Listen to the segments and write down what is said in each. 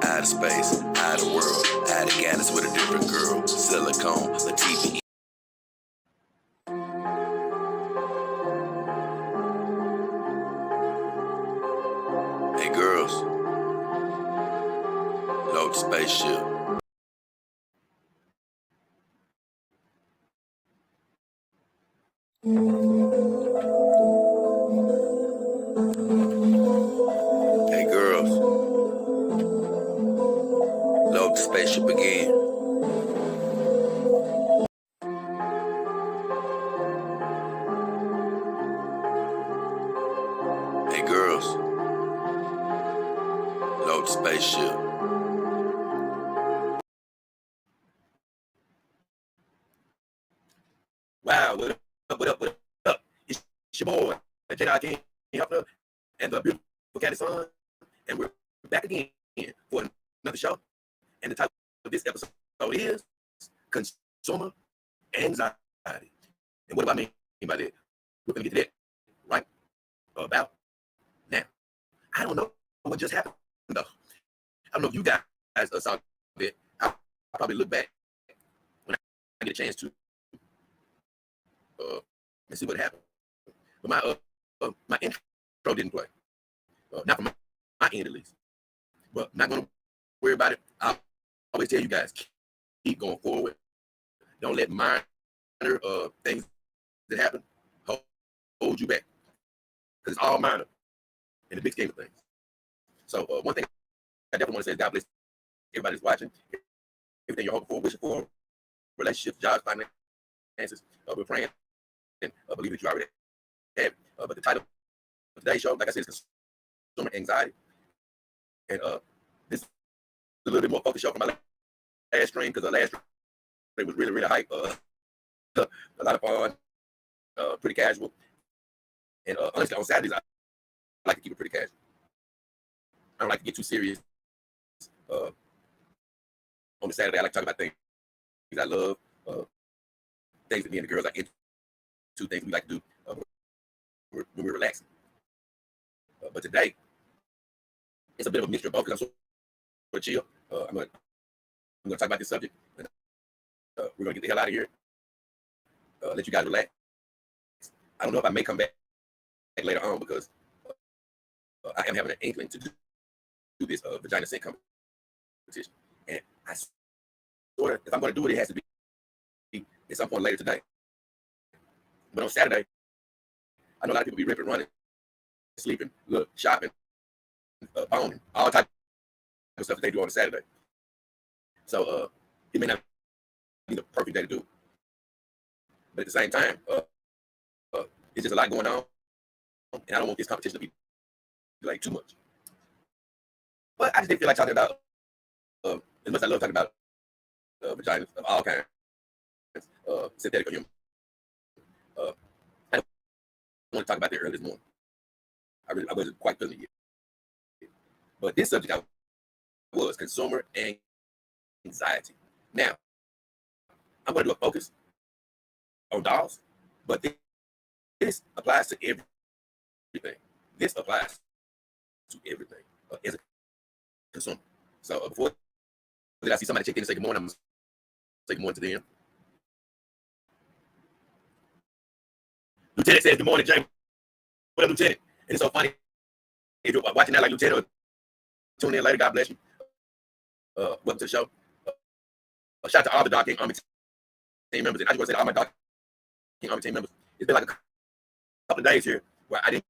Outer space, outer world, outer galaxy with a different girl. Silicone, Latifah. Hey girls, load the spaceship. Hey girls, load the spaceship again. Hey girls, load the spaceship. Wow, what up? It's your boy, Jedi King Hefner, and the beautiful Caddy Son, and we're back again for another show. And the title of this episode is Consumer Anxiety. And what do I mean by that? We're going to get to that right about now. I don't know what just happened, though. I don't know if you guys saw that. I'll probably look back when I get a chance to and see what happened. But my intro didn't play. Not from my end, at least. But I'm not going to worry about it. I'll always tell you guys, keep going forward. Don't let minor things that happen hold you back. Because it's all minor in the big scheme of things. So one thing I definitely want to say is God bless everybody that's watching. Everything you're hoping for, wishing for, relationships, jobs, finances. We're praying and believe that you already have. But the title of today's show, like I said, is Consumer Anxiety. And this is a little bit more focused show from my last stream, because the last stream was really, really hype. A lot of fun, pretty casual. And honestly, on Saturdays, I like to keep it pretty casual. I don't like to get too serious. On the Saturday, I like to talk about things I love, things that me and the girls are into, things we like to do when we're relaxing. But today, it's a bit of a mixture of both, because I'm sort of chill. I'm gonna talk about this subject. And, we're gonna get the hell out of here. Let you guys relax. I don't know if I may come back later on, because I am having an inkling to do this vagina scent competition, and I sort of, if I'm gonna do it, it has to be at some point later today. But on Saturday, I know a lot of people be ripping, running, sleeping, shopping, boning, all type of stuff that they do on a Saturday. So it may not be the perfect day to do it. But at the same time, it's just a lot going on, and I don't want this competition to be like too much. But I just didn't feel like talking about, as much as I love talking about vaginas of all kinds, synthetic or human. I want to talk about that early this morning. I wasn't quite feeling it yet. But this subject was consumer anxiety. Now, I'm going to do a focus on dolls, but this applies to everything. This applies to everything as a consumer. So before I see somebody check in and say good morning, I'm going to say good morning to them. Lieutenant says good morning, James. What up, Lieutenant? And it's so funny. If you're watching that like Lieutenant, tune in later. God bless you. Welcome to the show. Shout out to all the Dog King Army team members. And I just want to say to all my Dog King Army team members, it's been like a couple of days here where I didn't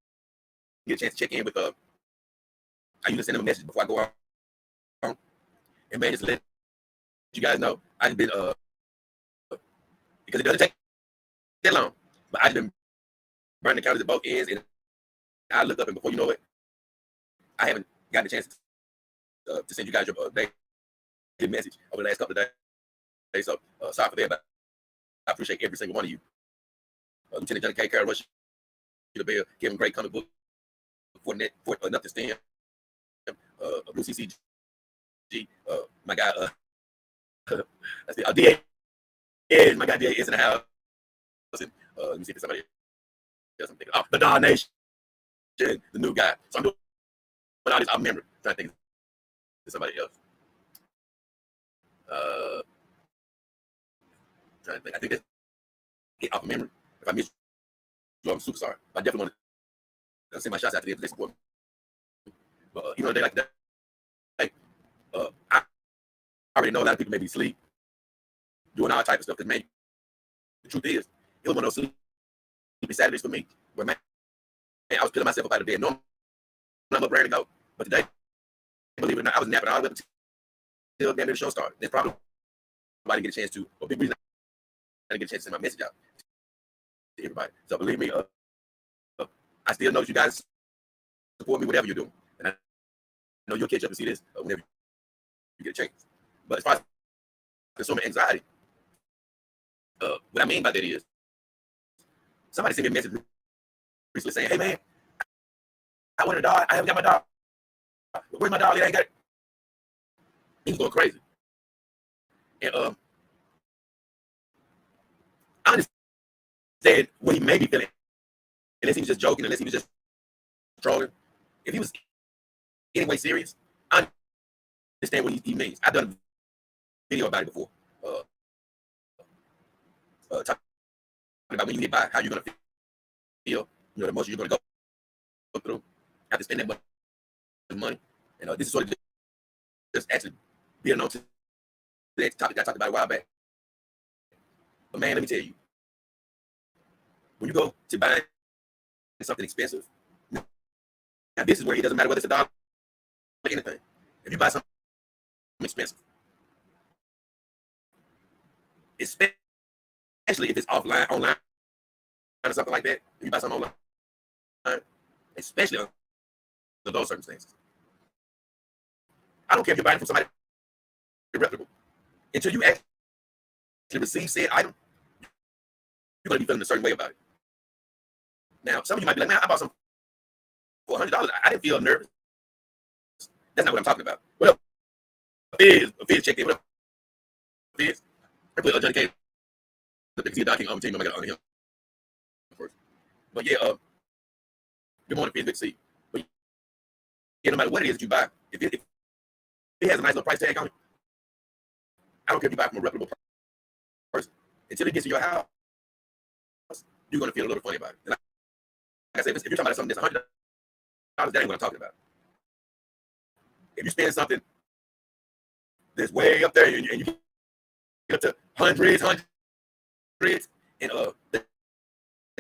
get a chance to check in with I usually send them a message before I go on. And man, just let you guys know, I've been because it doesn't take that long, but I've been burning the calories at both ends, and I look up, and before you know it, I haven't gotten a chance to send you guys your daily message over the last couple of days. So sorry for that, but I appreciate every single one of you. Lieutenant Johnny K. Carroll, Rush, the Bell, Kevin Gray, Comic Book, for Nothing Stand, Blue CCG, my guy, that's the DA, yeah, my guy DA is in the house. Let me see if somebody else I'm thinking. Oh, the Don Nation, the new guy. So I'm doing all this. I remember trying to think of somebody else. Uh, trying to think. I think that's it off of memory. If I miss you, I'm super sorry. I definitely want to send my shots out to them. They support me. But you know, they like that. Like, I already know a lot of people may be asleep doing all type of stuff. Because man, the truth is, it was one of those sleepy Saturdays for me. Where man, I was peeling myself up out of bed. Normally, I'm up ready to go. But today, believe it or not, I was napping all the way up until the show started. That's probably why I didn't get a chance to, or big reason I didn't get a chance to send my message out to everybody. So believe me, I still know that you guys support me, whatever you're doing. And I know you'll catch up and see this whenever you get a chance. But as far as consumer anxiety, what I mean by that is somebody sent me a message recently saying, hey man, I want a dog. I haven't got my dog. Where's my dog? It ain't got it. He was going crazy. And I understand what he may be feeling. Unless he was just joking, unless he was just trolling. If he was anyway serious, I understand what he means. I've done a video about it before. Talking about when you get by, how you're going to feel, the emotions you're going to go through after spending that much money. And this is sort of just actually being known to that topic I talked about a while back. But man, let me tell you, when you go to buy something expensive, now this is where it doesn't matter whether it's a dollar or anything. If you buy something expensive, especially if it's offline, online, or something like that, if you buy something online, especially under those circumstances, I don't care if you're buying from somebody reputable. Until you actually receive said item, you're going to be feeling a certain way about it. Now, some of you might be like, man, I bought something for $100. I didn't feel nervous. That's not what I'm talking about. What up? Fizz checked in. What up? Fizz? I put Johnny K. Because he's a King on the team. I got to honor him first. But yeah, good morning, Fizz. Good to see you. But yeah, no matter what it is that you buy, if it has a nice little price tag on it, I don't care if you buy from a reputable person. Until it gets to your house, you're going to feel a little funny about it. And like I said, if you're talking about something that's $100, that ain't what I'm talking about. If you spend something that's way up there and you get up to hundreds, and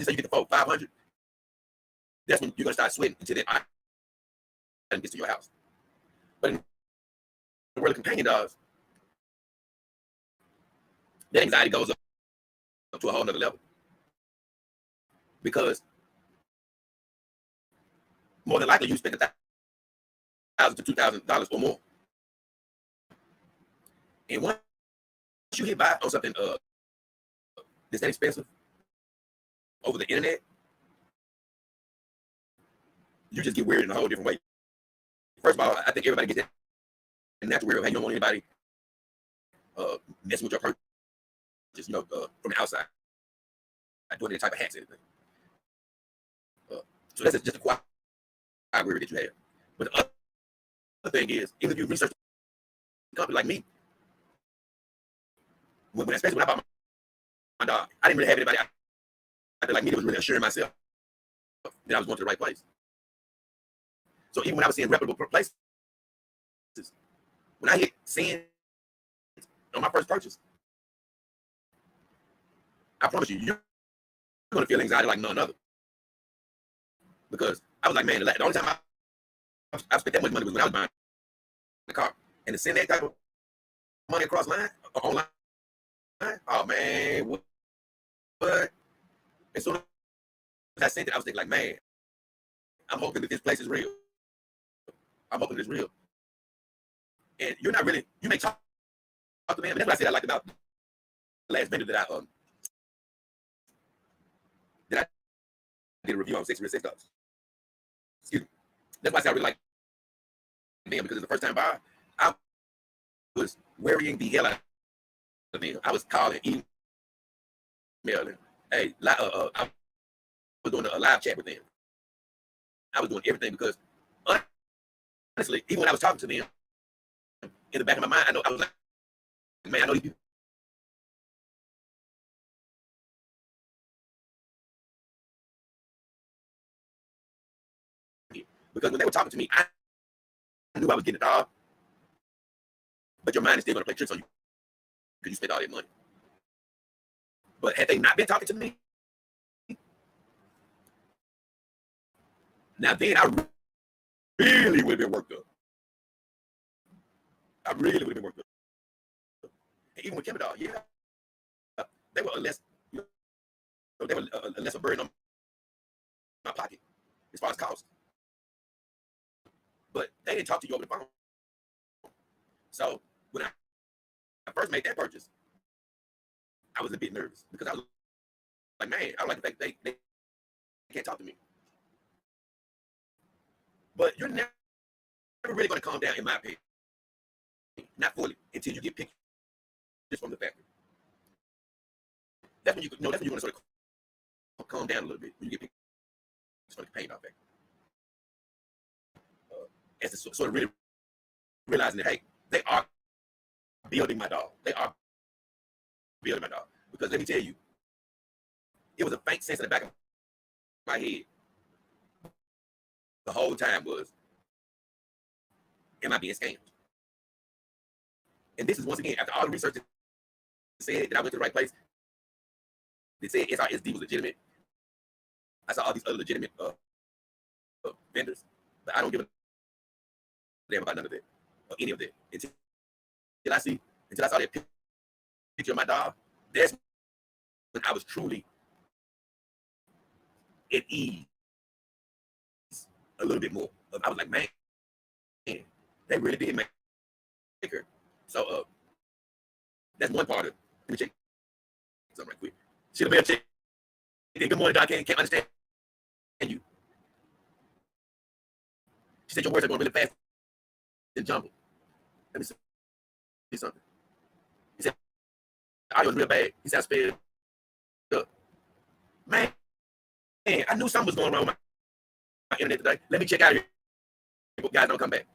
say you get the 500, that's when you're going to start sweating until that item gets to your house. But in the world of companion dogs, that anxiety goes up to a whole nother level. Because more than likely you spend $1,000 to $2,000 or more. And once you hit buy on something that's that expensive over the internet, you just get weird in a whole different way. First of all, I think everybody gets that natural weird. Hey, you don't want anybody messing with your purchase, from the outside. Not doing any type of hacks or anything. So that's just a quiet weird that you have. But the other thing is, even if you research a company like me, especially when I bought my dog, I didn't really have anybody out there like me that was really assuring myself that I was going to the right place. So even when I was seeing reputable places, when I hit send on my first purchase, I promise you, you're going to feel anxiety like none other. Because I was like, man, the only time I spent that much money was when I was buying the car. And to send that type of money across line, or online, oh man, what? And so as I sent it, I was thinking like, man, I'm hoping that this place is real. I'm hoping it's real. And you're not really, you may talk to them. And that's what I said I liked about the last vendor that I did a review on 6 Real Sex Dogs. Excuse me. That's why I said I really like them, because it's the first time buyer. I was worrying the hell out of them. I was calling, emailing. Hey, I was doing a live chat with them. I was doing everything because honestly, even when I was talking to them, in the back of my mind, I know I was like, man, I know these people. Because when they were talking to me, I knew I was getting a dog, but your mind is still going to play tricks on you because you spent all that money. But had they not been talking to me, now then I really would have been worked up. I really would have been worked up. And even with Kimmy Dog, yeah, they were a less, you know, they were a lesser burden on my pocket as far as cost. But they didn't talk to you over the phone. So when I first made that purchase, I was a bit nervous because I was like, man, I like the fact they can't talk to me. But you're never really going to calm down, in my opinion, not fully, until you get pictures from the factory. That's when that's when you're going to sort of calm down a little bit when you get pictures from the paint off factory. As to sort of really realizing that, hey, they are building my dog. They are building my dog. Because let me tell you, it was a faint sense in the back of my head the whole time was, am I being scammed? And this is once again, after all the research that said that I went to the right place, they said SRSD was legitimate. I saw all these other legitimate vendors, but I don't give a damn about none of that or any of that until I saw that picture of my dog. That's when I was truly at ease a little bit more. I was like, man, they really did make her. So that's one part of it. Let me check something right quick. She'll be a check. Good morning, Doc. Can't understand you. She said your words are going really fast and jumble. Let me see something. He said the audio is real bad. He said I sped up. Man, I knew something was going wrong with my internet today. Let me check out here. Guys, don't come back.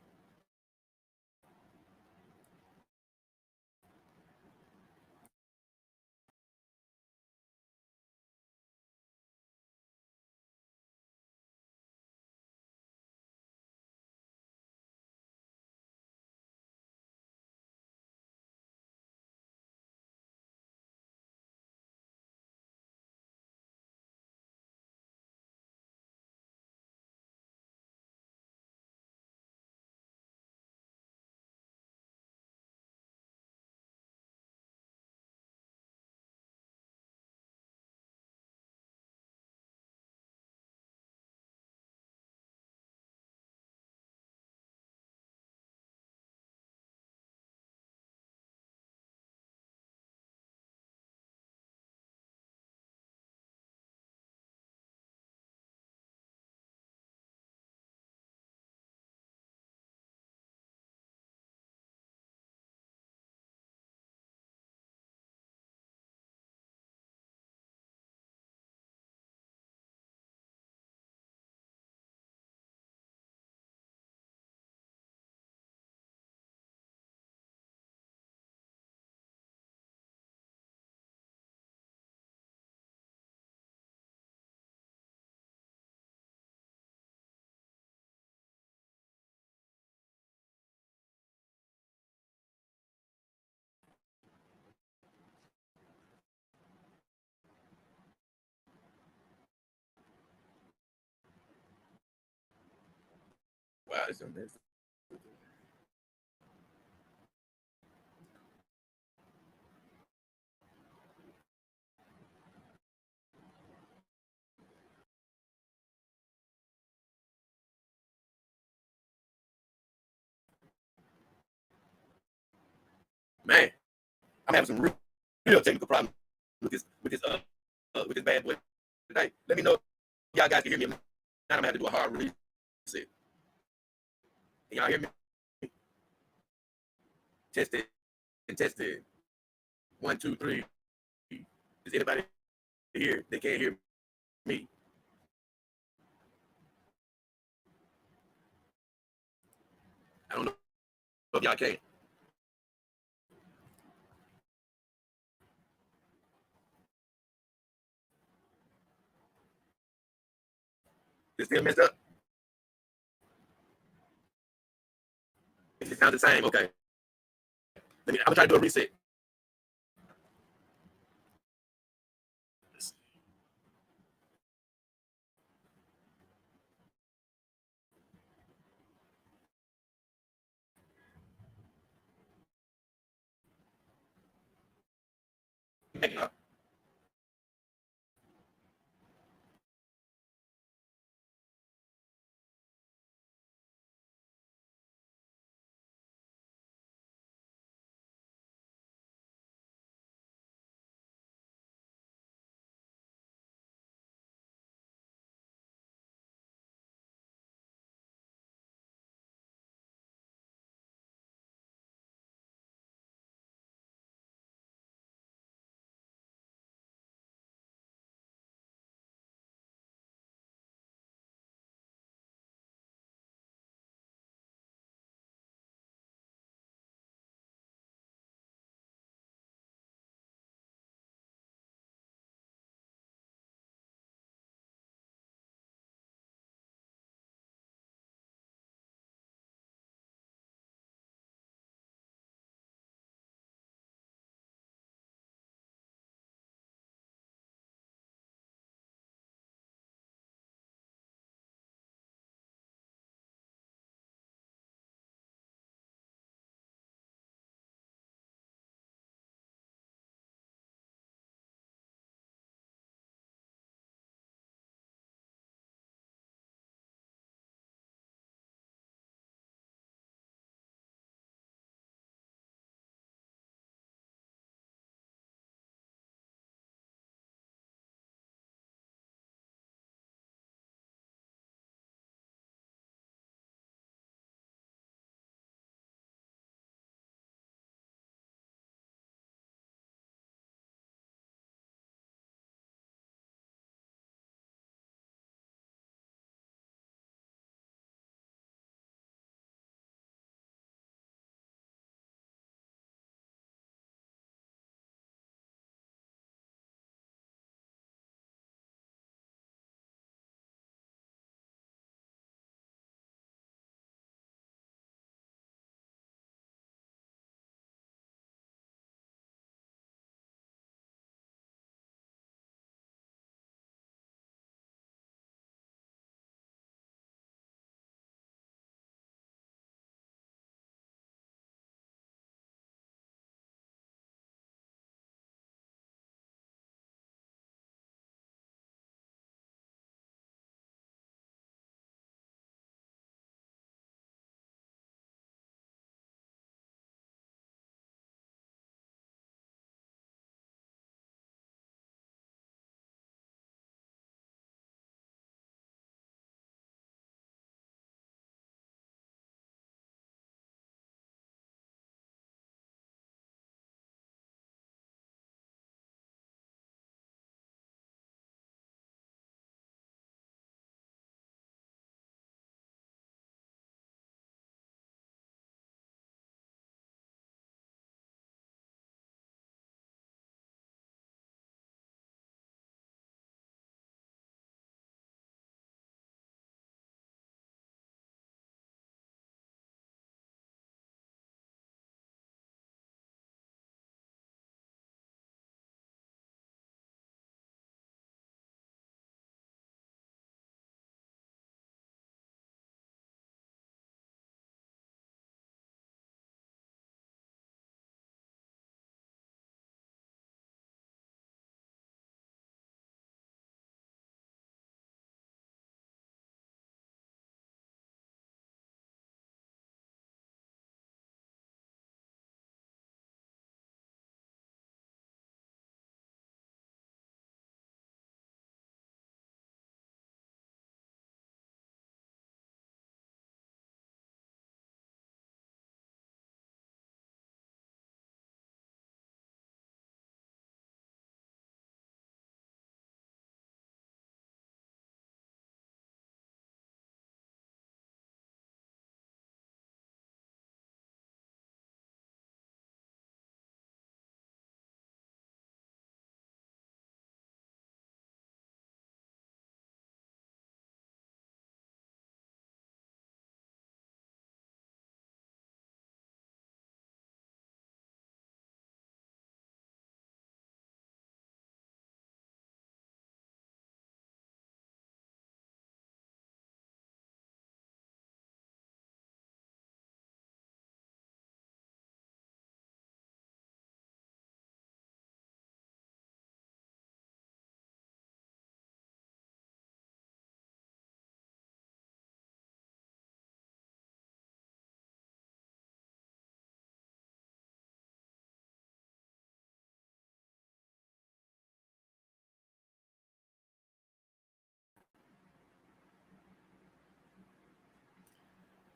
Wow, it's amazing. Man, I'm having some real technical problems with this bad boy today. Let me know if y'all guys can hear me. Now I'm gonna have to do a hard reset. Can y'all hear me? Tested and tested. 1, 2, 3. Is anybody here? They can't hear me. I don't know if y'all can. It's still messed up. It sounds the same. Okay. I'm gonna try to do a reset.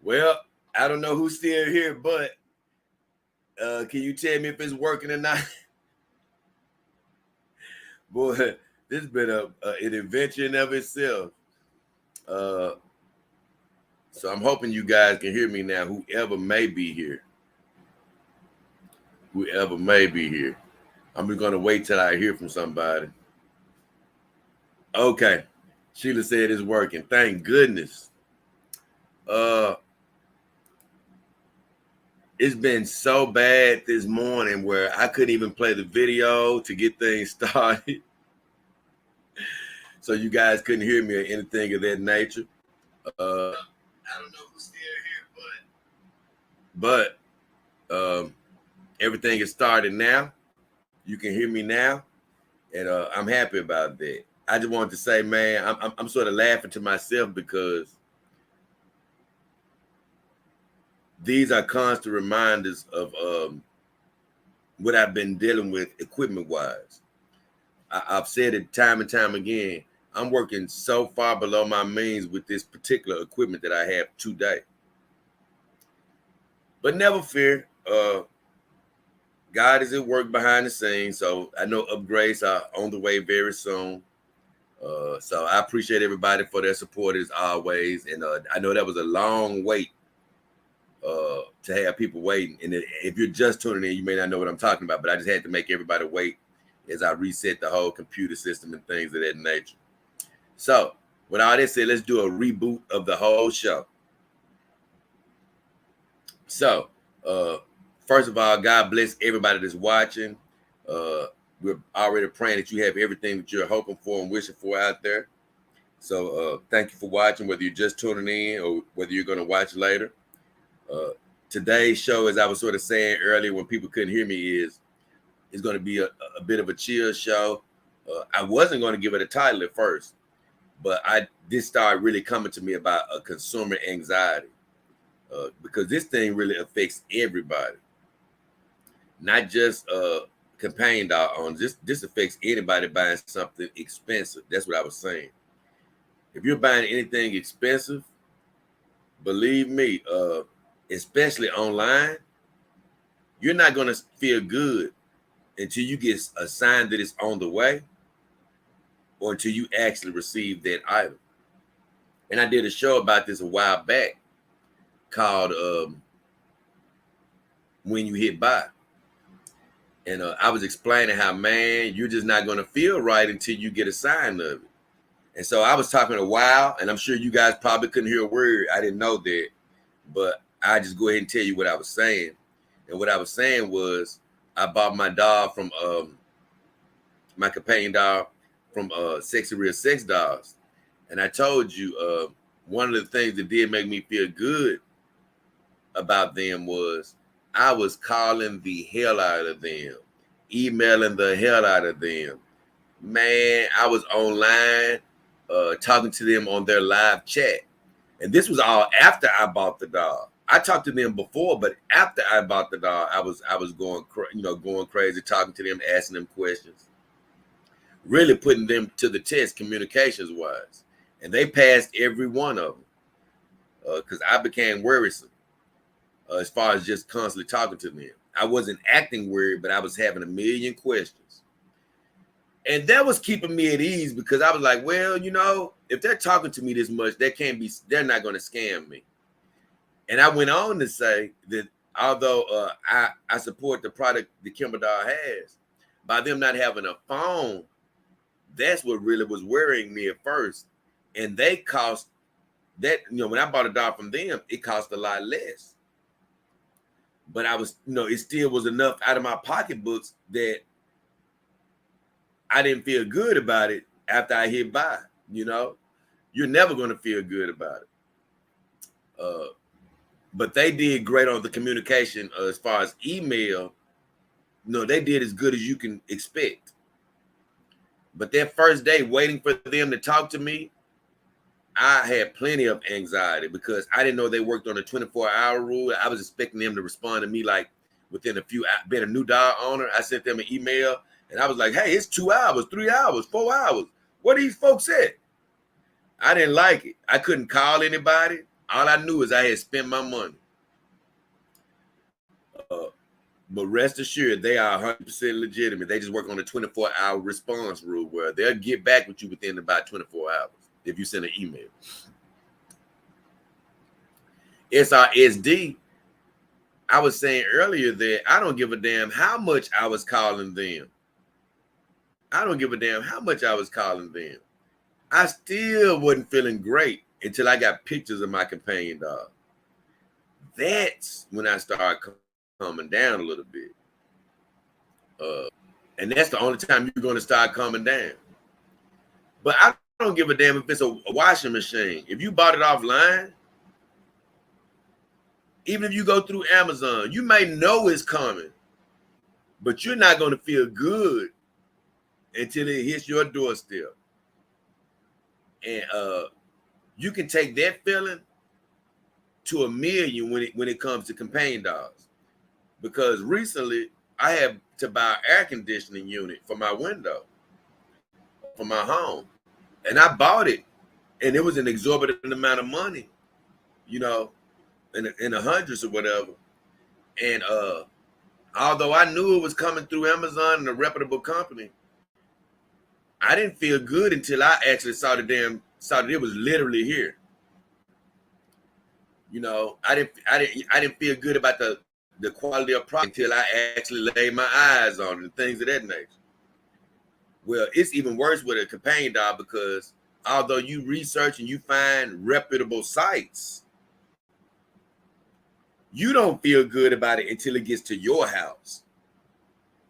Well, I don't know who's still here, but can you tell me if it's working or not? Boy, this has been an invention of itself. So I'm hoping you guys can hear me now, whoever may be here. Whoever may be here. I'm just going to wait till I hear from somebody. Okay. Sheila said it's working. Thank goodness. It's been so bad this morning where I couldn't even play the video to get things started. So you guys couldn't hear me or anything of that nature. I don't know who's still here, but everything is started now. You can hear me now, and I'm happy about that. I just wanted to say, man, I'm sort of laughing to myself because these are constant reminders of what I've been dealing with equipment-wise. I've said it time and time again. I'm working so far below my means with this particular equipment that I have today. But never fear. God is at work behind the scenes, so I know upgrades are on the way very soon. So I appreciate everybody for their support as always. And I know that was a long wait to have people waiting. And if you're just tuning in, you may not know what I'm talking about, but I just had to make everybody wait as I reset the whole computer system and things of that nature. So with all that said, let's do a reboot of the whole show. So first of all, God bless everybody that's watching. We're already praying that you have everything that you're hoping for and wishing for out there. So thank you for watching, whether you're just tuning in or whether you're going to watch later. Today's show, as I was sort of saying earlier when people couldn't hear me, is going to be a bit of a chill show. I wasn't going to give it a title at first, but this started really coming to me about a consumer anxiety because this thing really affects everybody, not just campaign dog owners. This affects anybody buying something expensive. That's what I was saying. If you're buying anything expensive, believe me, especially online, you're not going to feel good until you get a sign that it's on the way or until you actually receive that item. And I did a show about this a while back called When You Hit Buy. And I was explaining how, man, you're just not going to feel right until you get a sign of it. And so I was talking a while, and I'm sure you guys probably couldn't hear a word. I didn't know that, but I just go ahead and tell you what I was saying. And what I was saying was I bought my dog from my companion dog from Sexy Real Sex Dogs. And I told you one of the things that did make me feel good about them was I was calling the hell out of them, emailing the hell out of them. Man, I was online talking to them on their live chat. And this was all after I bought the dog. I talked to them before, but after I bought the dog, I was going crazy, talking to them, asking them questions, really putting them to the test communications wise. And they passed every one of them because I became worrisome as far as just constantly talking to them. I wasn't acting weird, but I was having a million questions. And that was keeping me at ease because I was like, well, if they're talking to me this much, they're not going to scam me. And I went on to say that although I support the product that Kimberdog has, by them not having a phone, that's what really was worrying me at first. And they cost that, when I bought a dog from them, it cost a lot less. But I was, it still was enough out of my pocketbooks that I didn't feel good about it after I hit buy. You're never going to feel good about it. But they did great on the communication as far as email. They did as good as you can expect. But that first day waiting for them to talk to me, I had plenty of anxiety because I didn't know they worked on a 24-hour rule. I was expecting them to respond to me like within a few, being a new dog owner. I sent them an email and I was like, hey, it's 2 hours, 3 hours, 4 hours. What these folks said? I didn't like it. I couldn't call anybody. All I knew is I had spent my money. But rest assured, they are 100% legitimate. They just work on a 24-hour response rule where they'll get back with you within about 24 hours if you send an email. SRSD, I was saying earlier that I don't give a damn how much I was calling them. I don't give a damn how much I was calling them. I still wasn't feeling great until I got pictures of my companion dog. That's when I started calming down a little bit. And that's the only time you're going to start calming down. But I don't give a damn if it's a washing machine. If you bought it offline, even if you go through Amazon, you may know it's coming, but you're not going to feel good until it hits your doorstep. And you can take that feeling to a million when it comes to companion dogs. Because recently I had to buy an air conditioning unit for my window, for my home. And I bought it, and it was an exorbitant amount of money, you know, in the hundreds or whatever. And although I knew it was coming through Amazon and a reputable company, I didn't feel good until I actually saw that it was literally here. You know, I didn't feel good about the quality of product until I actually laid my eyes on it and things of that nature. Well, it's even worse with a companion dog because although you research and you find reputable sites, you don't feel good about it until it gets to your house.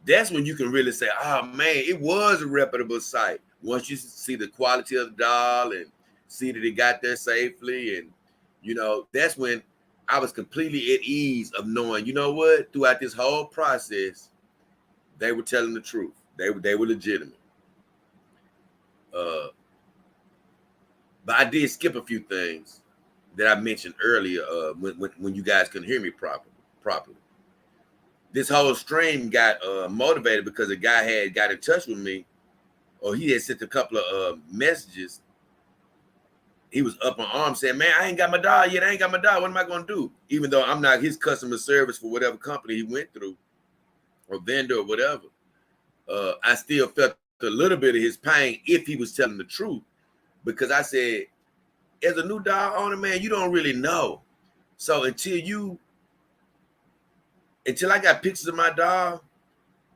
That's when you can really say, oh man, it was a reputable site. Once you see the quality of the doll and see that it got there safely, and you know, that's when I was completely at ease of knowing, you know what, throughout this whole process, they were telling the truth. They were legitimate. But I did skip a few things that I mentioned earlier when you guys couldn't hear me properly. This whole stream got motivated because a guy had got in touch with me, or he had sent a couple of messages. He was up on arms saying, man, I ain't got my dog yet. I ain't got my dog. What am I going to do? Even though I'm not his customer service for whatever company he went through or vendor or whatever, I still felt a little bit of his pain if he was telling the truth. Because I said, as a new dog owner, man, you don't really know. So until I got pictures of my dog,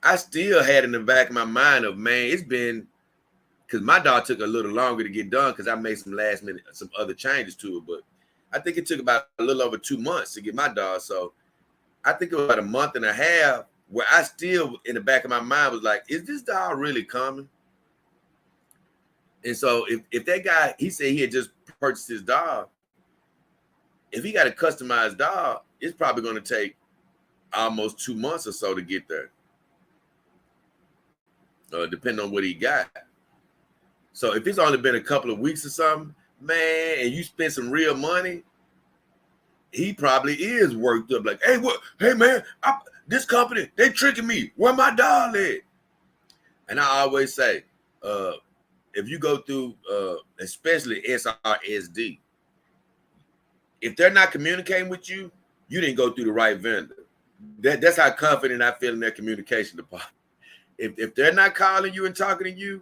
I still had in the back of my mind of, man, it's been, because my dog took a little longer to get done because I made some last minute, some other changes to it. But I think it took about a little over 2 months to get my dog. So I think it was about a month and a half where I still in the back of my mind was like, is this dog really coming? And so if that guy, he said he had just purchased his dog, if he got a customized dog, it's probably going to take almost 2 months or so to get there, depending on what he got. So if it's only been a couple of weeks or something, man, and you spend some real money, he probably is worked up like, hey, what? Hey, man, this company, they tricking me. Where my dog at? And I always say, if you go through, especially SRSD, if they're not communicating with you, you didn't go through the right vendor. That's how confident I feel in their communication department. If they're not calling you and talking to you,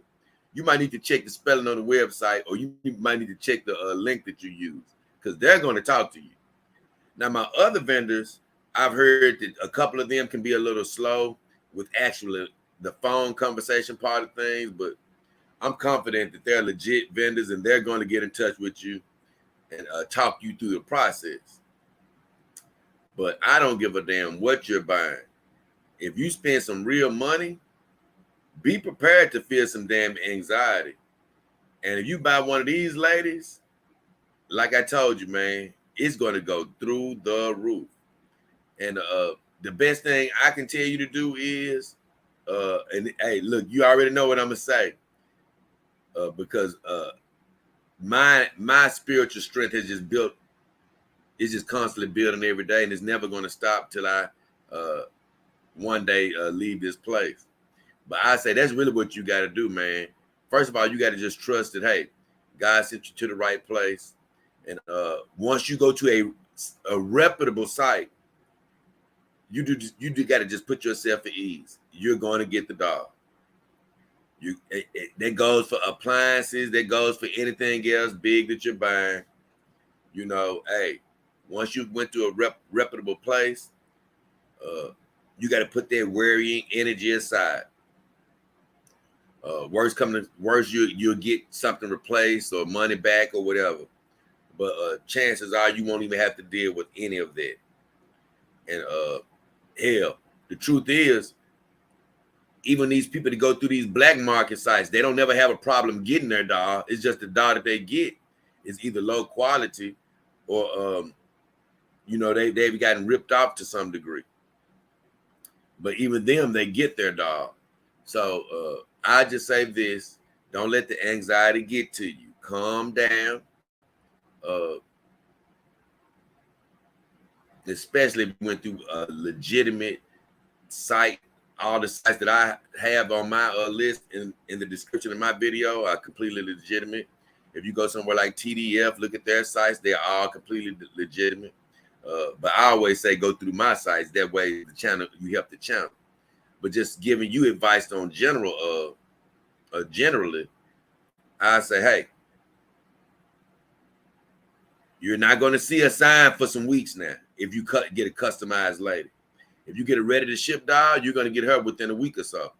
you might need to check the spelling on the website, or you might need to check the link that you use, because they're going to talk to you. Now, my other vendors, I've heard that a couple of them can be a little slow with actually the phone conversation part of things, but I'm confident that they're legit vendors and they're going to get in touch with you and talk you through the process. But I don't give a damn what you're buying. If you spend some real money, be prepared to feel some damn anxiety. And if you buy one of these ladies, like I told you, man, it's going to go through the roof. And the best thing I can tell you to do is, and hey, look, you already know what I'm going to say. Because my spiritual strength has just built, it's just constantly building every day, and it's never going to stop till I one day leave this place. But I say that's really what you got to do, man. First of all, you got to just trust that, hey, God sent you to the right place. And once you go to a reputable site, you got to just put yourself at ease. You're going to get the dog. That goes for appliances. That goes for anything else big that you're buying. You know, hey, once you went to a reputable place, you got to put that worrying energy aside. Worst coming to worst, you'll get something replaced or money back or whatever. But chances are you won't even have to deal with any of that. And hell, the truth is, even these people that go through these black market sites, they don't never have a problem getting their dog. It's just the dog that they get is either low quality or they've gotten ripped off to some degree. But even them, they get their dog. So I just say this: don't let the anxiety get to you. Calm down. Especially if you went through a legitimate site. All the sites that I have on my list in the description of my video are completely legitimate. If you go somewhere like TDF, look at their sites, they're all completely legitimate. But I always say go through my sites. That way the channel, you help the channel. But just giving you advice on generally, I say, hey, you're not going to see a sign for some weeks now if you get a customized lady. If you get a ready-to-ship dog, you're going to get her within a week or so.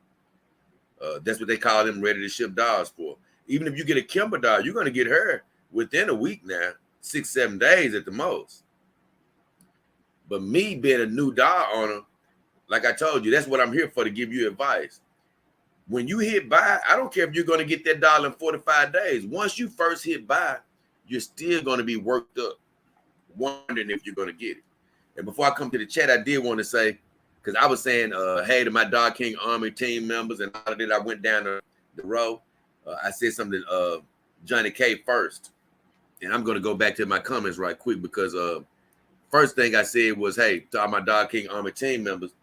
That's what they call them ready-to-ship dogs for. Even if you get a Kimber dog, you're going to get her within a week now, 6-7 days at the most. But me being a new dog owner, like I told you, that's what I'm here for, to give you advice. When you hit buy, I don't care if you're going to get that dog in 45 days. Once you first hit buy, you're still going to be worked up, wondering if you're going to get it. And before I come to the chat, I did want to say, because I was saying, hey, to my Dog King Army team members, and all of that, I went down the row. I said something to Johnny K first. And I'm going to go back to my comments right quick, because first thing I said was, hey, to all my Dog King Army team members,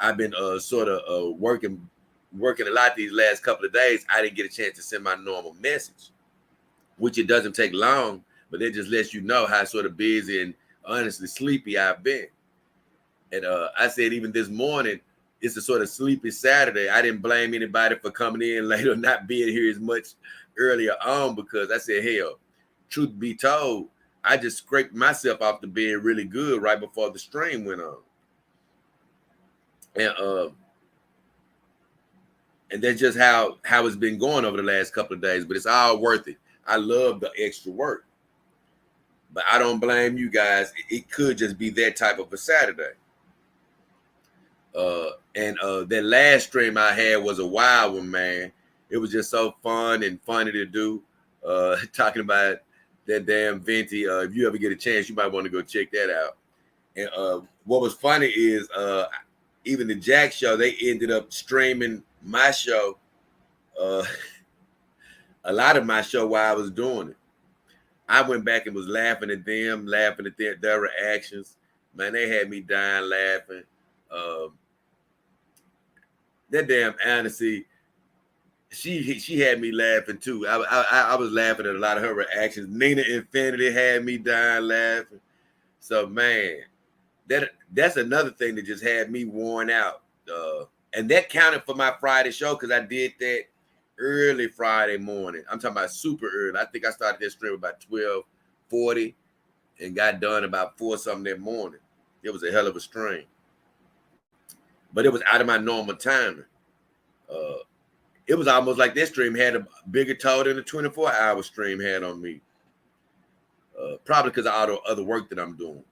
I've been sort of working a lot these last couple of days. I didn't get a chance to send my normal message, which it doesn't take long, but it just lets you know how sort of busy and honestly sleepy I've been. And I said even this morning, it's a sort of sleepy Saturday. I didn't blame anybody for coming in late or not being here as much earlier on, because I said, hell, truth be told, I just scraped myself off the bed really good right before the stream went on. And that's just how it's been going over the last couple of days, but it's all worth it. I love the extra work. But I don't blame you guys. It could just be that type of a Saturday. And that last stream I had was a wild one, man. It was just so fun and funny to do. Talking about that damn Venti. If you ever get a chance, you might want to go check that out. And what was funny is even the Jack show, they ended up streaming my show, a lot of my show while I was doing it. I went back and was laughing at them, laughing at their reactions. Man, they had me dying laughing. That damn Annecy, she had me laughing too. I was laughing at a lot of her reactions. Nina Infinity had me dying laughing. So man, that's another thing that just had me worn out. And that counted for my Friday show, because I did that early Friday morning. I'm talking about super early. I think I started that stream about 12:40 and got done about 4 something that morning. It was a hell of a stream. But it was out of my normal timing. It was almost like this stream had a bigger toll than the 24-hour stream had on me. Probably because of all the other work that I'm doing.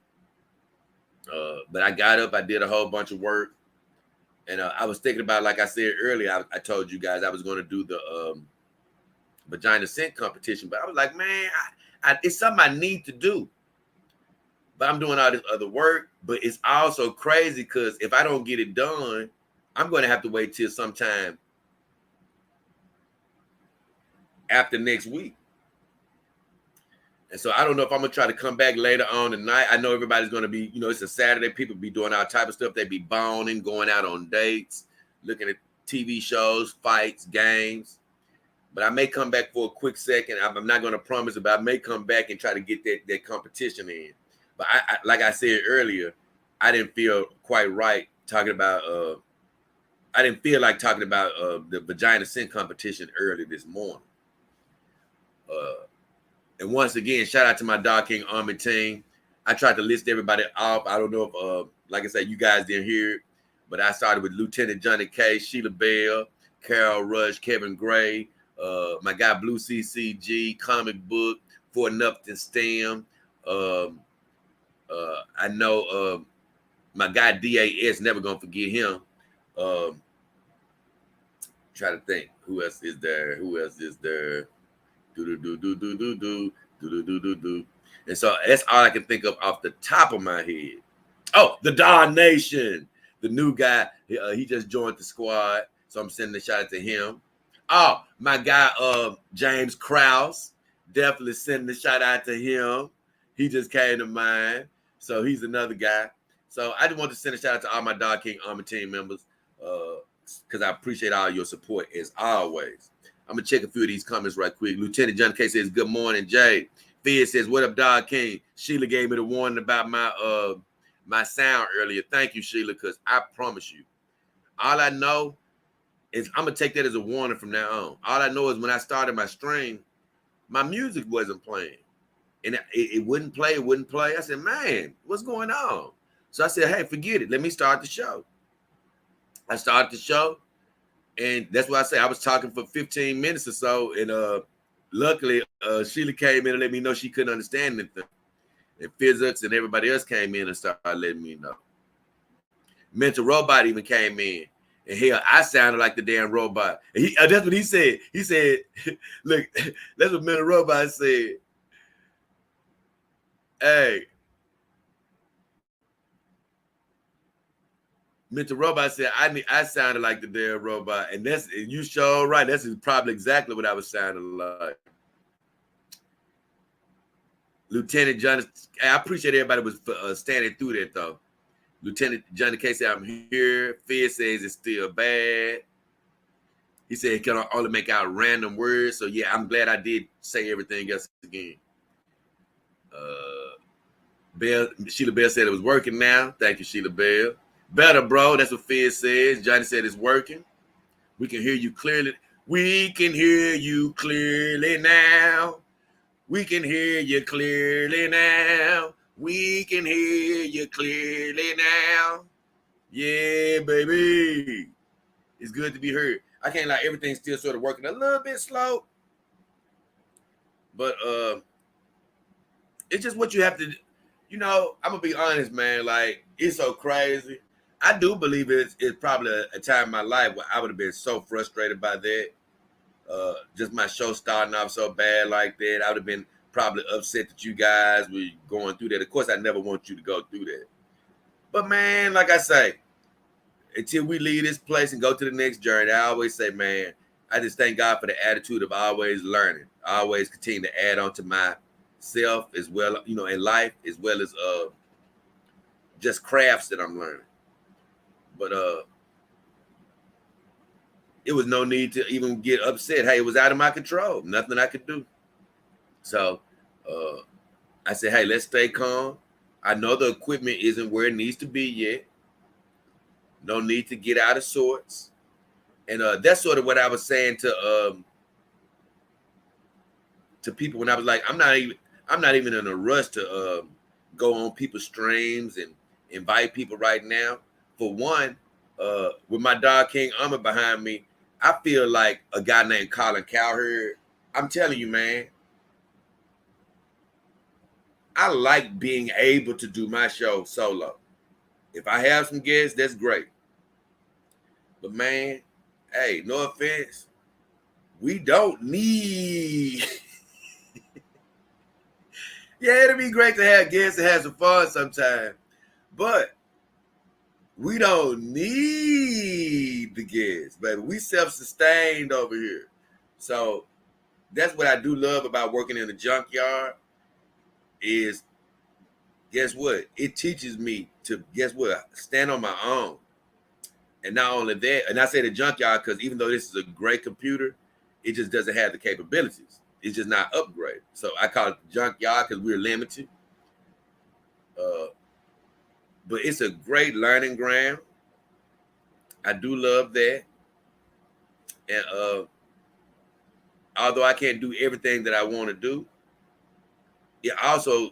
But I got up, I did a whole bunch of work. And I was thinking about, like I said earlier, I told you guys I was going to do the vagina scent competition. But I was like, man, it's something I need to do. But I'm doing all this other work. But it's also crazy because if I don't get it done, I'm going to have to wait till sometime after next week. And so I don't know if I'm going to try to come back later on tonight. I know everybody's going to be, it's a Saturday. People be doing all type of stuff. They be boning, going out on dates, looking at TV shows, fights, games. But I may come back for a quick second. I'm not going to promise it, but I may come back and try to get that competition in. But I like I said earlier, I didn't feel quite right talking about. I didn't feel like talking about the vagina scent competition early this morning. And once again, shout out to my Dog King Army team. I tried to list everybody off. I don't know if, like I said, you guys didn't hear it, but I started with Lieutenant Johnny K, Sheila Bell, Carol Rush, Kevin Gray, my guy Blue CCG, Comic Book, Fort Upton Stem. I know my guy DAS, never gonna forget him. Try to think who else is there. Do. And so that's all I can think of off the top of my head. Oh, the Don Nation, the new guy. He just joined the squad, so I'm sending a shout out to him. Oh, my guy, James Krause, definitely sending a shout out to him. He just came to mind, so he's another guy. So I just want to send a shout out to all my Dog King Army team members, because I appreciate all your support as always. I'm gonna check a few of these comments right quick. Lieutenant John K says, "Good morning, Jay." Fid says, "What up, Dog King?" Sheila gave me the warning about my sound earlier. Thank you, Sheila, because I promise you, all I know is I'm gonna take that as a warning from now on. All I know is when I started my stream, my music wasn't playing, and it wouldn't play. It wouldn't play. I said, "Man, what's going on?" So I said, "Hey, forget it. Let me start the show." I started the show. And that's why I say I was talking for 15 minutes or so. And luckily, Sheila came in and let me know she couldn't understand anything. And Physics and everybody else came in and started letting me know. Mental Robot even came in. And hell, I sounded like the damn robot. And that's what he said. He said, look, that's what Mental Robot said. Hey. Mental Robot said, I sounded like the damn robot. And you sure right. That's probably exactly what I was sounding like. Lieutenant John, I appreciate everybody was standing through that though. Lieutenant Johnny K said, "I'm here." Fid says it's still bad. He said he can only make out random words. So yeah, I'm glad I did say everything else again. Sheila Bell said it was working now. Thank you, Sheila Bell. Better, bro. That's what Fid says. Johnny said it's working. We can hear you clearly. We can hear you clearly now. We can hear you clearly now. We can hear you clearly now. Yeah, baby. It's good to be heard. I can't lie, everything's still sort of working a little bit slow. But it's just what you have to, I'm gonna be honest, man. Like, it's so crazy. I do believe it's probably a time in my life where I would have been so frustrated by that. Just my show starting off so bad like that. I would have been probably upset that you guys were going through that. Of course, I never want you to go through that. But man, like I say, until we leave this place and go to the next journey, I always say, man, I just thank God for the attitude of always learning. I always continue to add on to myself as well, in life, as well as just crafts that I'm learning. But it was no need to even get upset. Hey, it was out of my control. Nothing I could do. So I said, hey, let's stay calm. I know the equipment isn't where it needs to be yet. No need to get out of sorts. And that's sort of what I was saying to people when I was like, I'm not even in a rush to go on people's streams and invite people right now. For one, with my Dog King Army behind me, I feel like a guy named Colin Cowherd. I'm telling you, man, I like being able to do my show solo. If I have some guests, that's great. But man, hey, no offense, we don't need. Yeah, it'd be great to have guests and have some fun sometime, but we don't need the guests, baby. We self-sustained over here. So that's what I do love about working in the junkyard is, guess what? It teaches me to, stand on my own. And not only that, and I say the junkyard because even though this is a great computer, It just doesn't have the capabilities. It's just not upgraded. So I call it junkyard because we're limited. But it's a great learning ground. I do love that. And although I can't do everything that I want to do, it also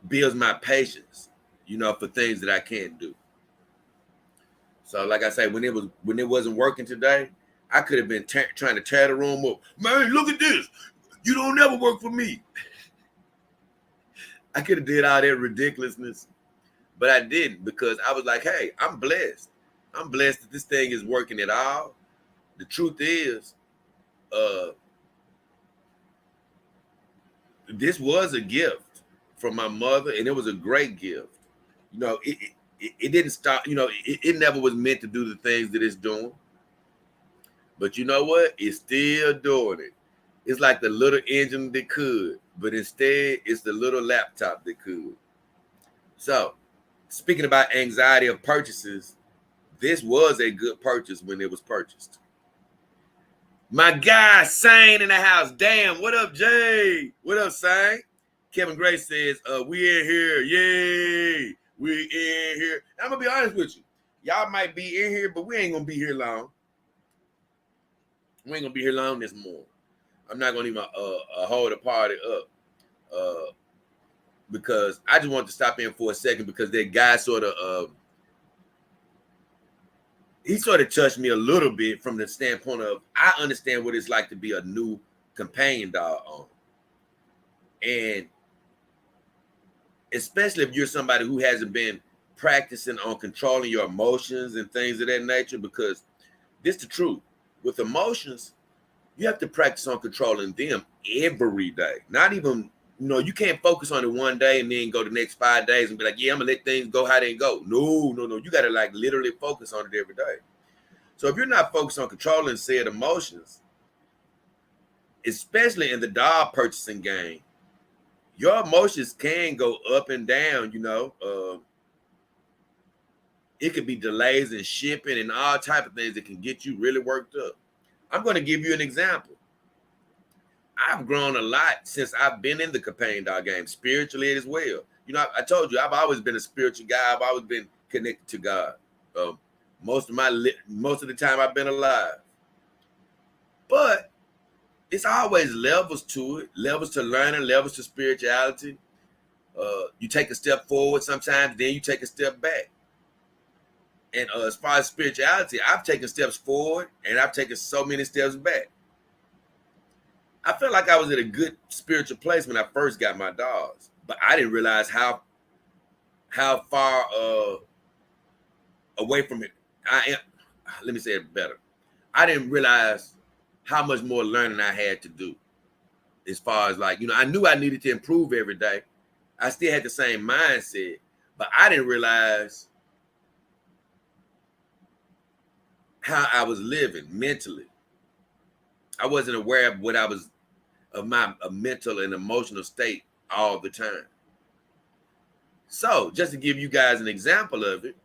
builds my patience, for things that I can't do. So, like I say, when it wasn't working today, I could have been trying to tear the room up. Man, look at this. You don't never work for me. I could have did all that ridiculousness, but I didn't because I was like, hey, I'm blessed. I'm blessed that this thing is working at all. The truth is, this was a gift from my mother, and it was a great gift. It didn't stop. It never was meant to do the things that it's doing. But you know what? It's still doing it. It's like the little engine that could, but instead it's the little laptop that could. So, speaking about anxiety of purchases, this was a good purchase when it was purchased. My guy, Sane in the house. Damn, what up, Jay? What up, Sane? Kevin Gray says, we in here. Yay. We in here. I'm going to be honest with you. Y'all might be in here, but we ain't going to be here long. We ain't going to be here long this morning. I'm not going to even hold the party up because I just want to stop in for a second because that guy he sort of touched me a little bit from the standpoint of I understand what it's like to be a new companion dog owner. And especially if you're somebody who hasn't been practicing on controlling your emotions and things of that nature, because this is the truth. With emotions, you have to practice on controlling them every day. Not even, you can't focus on it one day and then go the next 5 days and be like, yeah, I'm gonna let things go how they go. No. You gotta literally focus on it every day. So if you're not focused on controlling said emotions, especially in the dog purchasing game, your emotions can go up and down, it could be delays in shipping and all type of things that can get you really worked up. I'm going to give you an example. I've grown a lot since I've been in the companion dog game, spiritually as well. I told you, I've always been a spiritual guy. I've always been connected to God. Most of the time I've been alive. But it's always levels to it, levels to learning, levels to spirituality. You take a step forward sometimes, then you take a step back. And as far as spirituality, I've taken steps forward and I've taken so many steps back. I felt like I was at a good spiritual place when I first got my dogs, but I didn't realize how far away from it I am. Let me say it better. I didn't realize how much more learning I had to do. As far as I knew I needed to improve every day. I still had the same mindset, but I didn't realize how I was living mentally. I wasn't aware of my mental and emotional state all the time. So just to give you guys an example of it,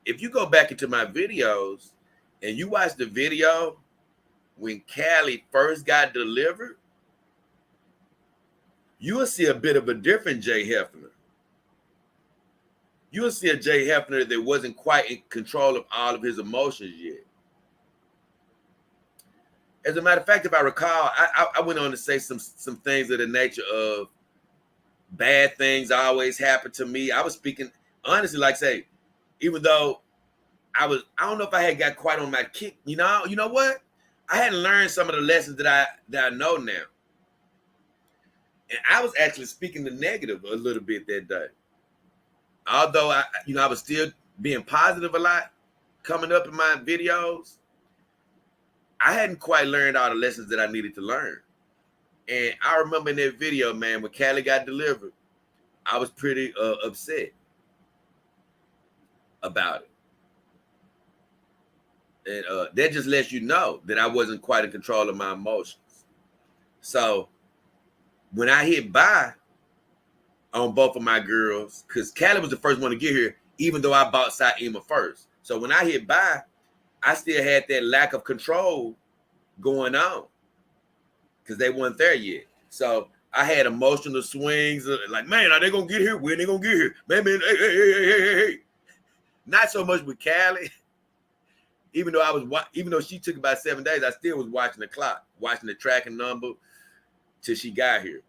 if you go back into my videos and you watch the video when Callie first got delivered, you will see a bit of a different Jay Hefner. You will see a Jay Hefner that wasn't quite in control of all of his emotions yet. As a matter of fact, if I recall, I went on to say some things of the nature of bad things always happen to me. I was speaking honestly, even though I don't know if I had got quite on my kick. You know what? I hadn't learned some of the lessons that I know now. And I was actually speaking the negative a little bit that day. Although I was still being positive a lot coming up in my videos, I hadn't quite learned all the lessons that I needed to learn. And I remember in that video, man, when Callie got delivered, I was pretty upset about it. And that just lets you know that I wasn't quite in control of my emotions. So when I hit buy on both of my girls, because Callie was the first one to get here, even though I bought Saima first. So when I hit buy, I still had that lack of control going on because they weren't there yet. So I had emotional swings like, man, are they gonna get here? When they gonna get here? Man, hey. Not so much with Callie. Even though she took about 7 days, I still was watching the clock, watching the tracking number till she got here.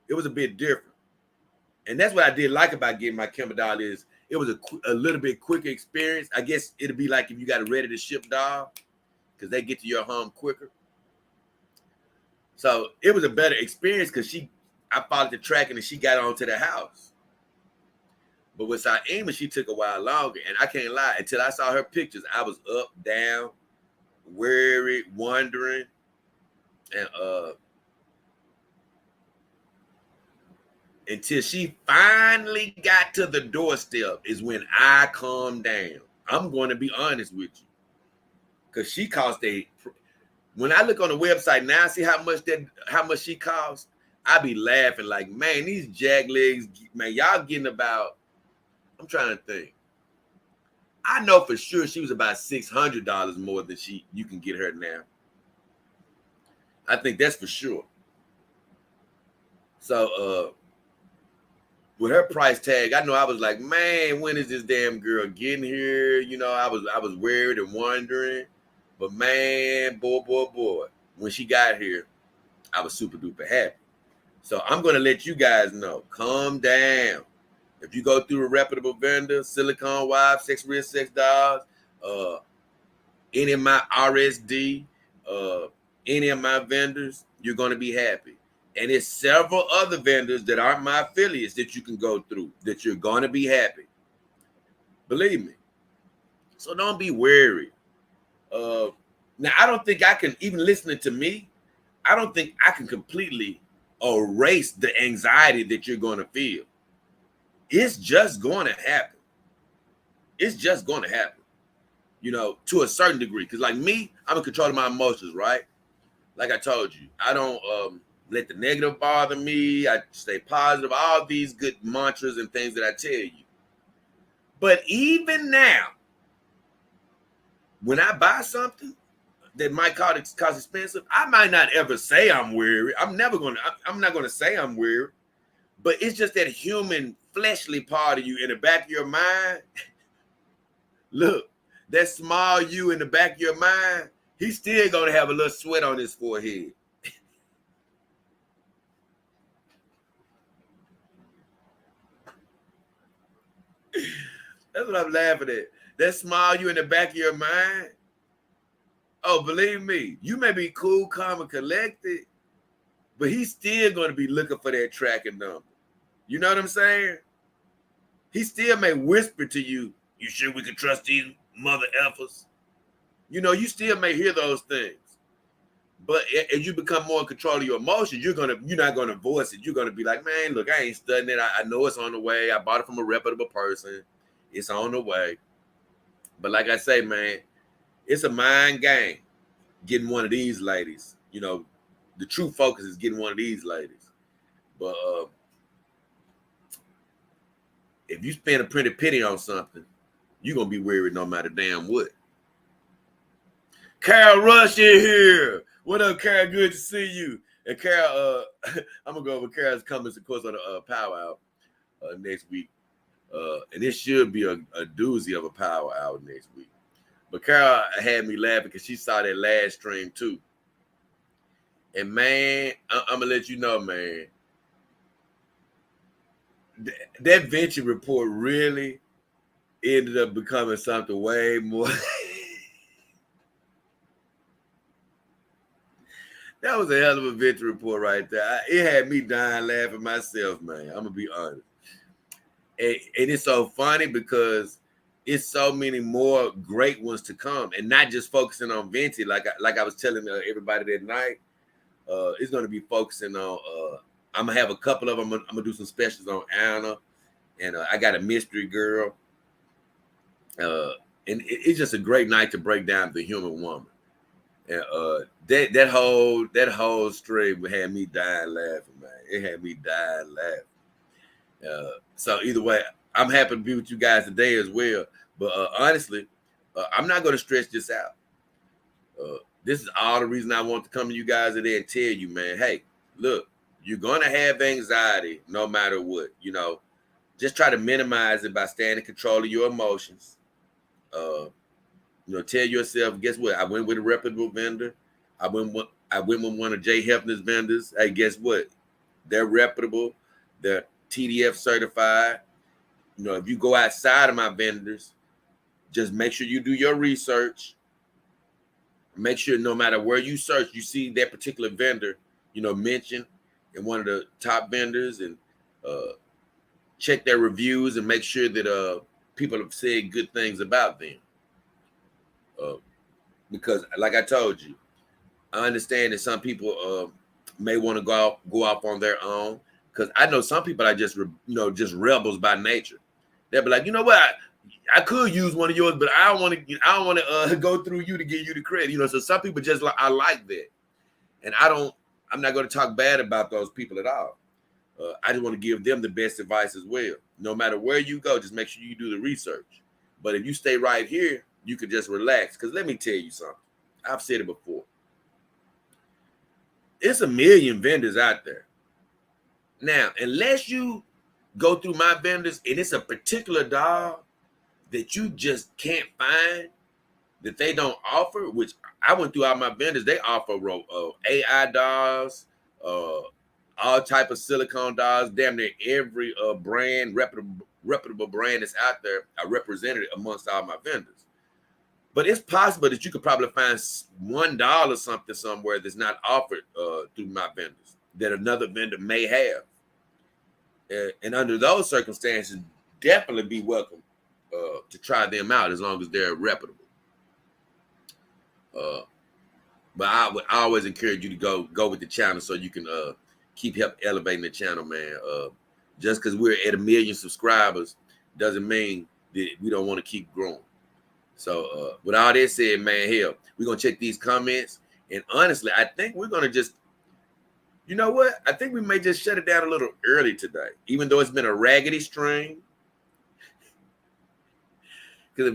It was a bit different. And that's what I did like about getting my Kemba doll is it was a little bit quicker experience. I guess it'd be like if you got a ready to ship doll because they get to your home quicker. So it was a better experience because I followed the tracking and she got onto the house. But with Saima, she took a while longer. And I can't lie, until I saw her pictures, I was up, down, worried, wondering. And until she finally got to the doorstep is when I calmed down. I'm going to be honest with you. Because she cost when I look on the website now, see how much she cost, I be laughing like, man, these jack legs, man, y'all getting about, I'm trying to think. I know for sure she was about $600 more than you can get her now. I think that's for sure. So with her price tag, I know I was like, man, when is this damn girl getting here? You know, I was worried and wondering. But man, boy, when she got here, I was super duper happy. So I'm gonna let you guys know, calm down. If you go through a reputable vendor, Silicone Wives, Sex Real Sex Dolls, any of my RSD, any of my vendors, you're gonna be happy. And there's several other vendors that aren't my affiliates that you can go through that you're gonna be happy. Believe me. So don't be worried. Now I don't think I can, even listening to me, I don't think I can completely erase the anxiety that you're gonna feel. It's just going to happen. It's just going to happen, you know, to a certain degree. Because like me, I'm in control of my emotions, right? Like I told you, I don't let the negative bother me. I stay positive, all these good mantras and things that I tell you. But even now, when I buy something that might cost expensive, I might not ever say I'm weary. I'm not going to say I'm weary. But it's just that human fleshly part of you in the back of your mind. Look, that small you in the back of your mind, he's still going to have a little sweat on his forehead. That's what I'm laughing at. That small you in the back of your mind. Oh, believe me, you may be cool, calm, and collected, but he's still going to be looking for that tracking number. You know what I'm saying? He still may whisper to you, you sure we can trust these mother effers? You know, you still may hear those things. But as you become more in control of your emotions, you're not gonna voice it. You're gonna be like, man, look, I ain't studying it. I know it's on the way. I bought it from a reputable person. It's on the way. But like I say, man, it's a mind game getting one of these ladies. You know, the true focus is getting one of these ladies. But if you spend a pretty penny on something, you're going to be worried no matter damn what. Carol Rush in here. What up, Carol? Good to see you. And Carol, I'm going to go over Carol's comments, of course, on the Power Hour next week. And this should be a doozy of a Power Hour next week. But Carol had me laughing because she saw that last stream too. And man, I'm going to let you know, man, that venture report really ended up becoming something way more. That was a hell of a venture report right there. It had me dying laughing myself, man. I'm going to be honest. And it's so funny because it's so many more great ones to come, and not just focusing on Venti. Like I was telling everybody that night, it's going to be focusing on, I'm going to have a couple of them. I'm going to do some specials on Anna, and I got a mystery girl. And it's just a great night to break down the human woman. And that whole stream had me dying laughing, man. It had me dying laughing. So either way, I'm happy to be with you guys today as well. But honestly, I'm not going to stretch this out. This is all the reason I want to come to you guys today and tell you, man, hey, look, you're going to have anxiety no matter what. Just try to minimize it by staying in control of your emotions. Tell yourself, guess what? I went with a reputable vendor. I went with one of Jay Hefner's vendors. Hey, guess what? They're reputable. They're TDF certified. If you go outside of my vendors, just make sure you do your research. Make sure no matter where you search, you see that particular vendor, mentioned in one of the top vendors, and check their reviews and make sure that people have said good things about them. Because like I told you, I understand that some people may want to go off on their own. Because I know some people are just rebels by nature. They'll be like, you know what? I could use one of yours, but I don't want to go through you to give you the credit. So some people just I like that, and I'm not going to talk bad about those people at all. I just want to give them the best advice as well. No matter where you go, just make sure you do the research. But if you stay right here, you can just relax. Because let me tell you something. I've said it before. It's a million vendors out there. Now, unless you go through my vendors and it's a particular dog that you just can't find, that they don't offer, which I went through all my vendors, they offer AI dolls, all type of silicone dolls, damn near every brand, reputable brand that's out there, I represented it amongst all my vendors. But it's possible that you could probably find $1 or something somewhere that's not offered through my vendors that another vendor may have. And under those circumstances, definitely be welcome to try them out as long as they're reputable. But I would always encourage you to go with the channel so you can help elevating the channel, man. Just because we're at 1 million subscribers doesn't mean that we don't want to keep growing. So with all that said, man, hell, we're going to check these comments. And honestly, I think we're going to just, you know what? I think we may just shut it down a little early today, even though it's been a raggedy stream. Because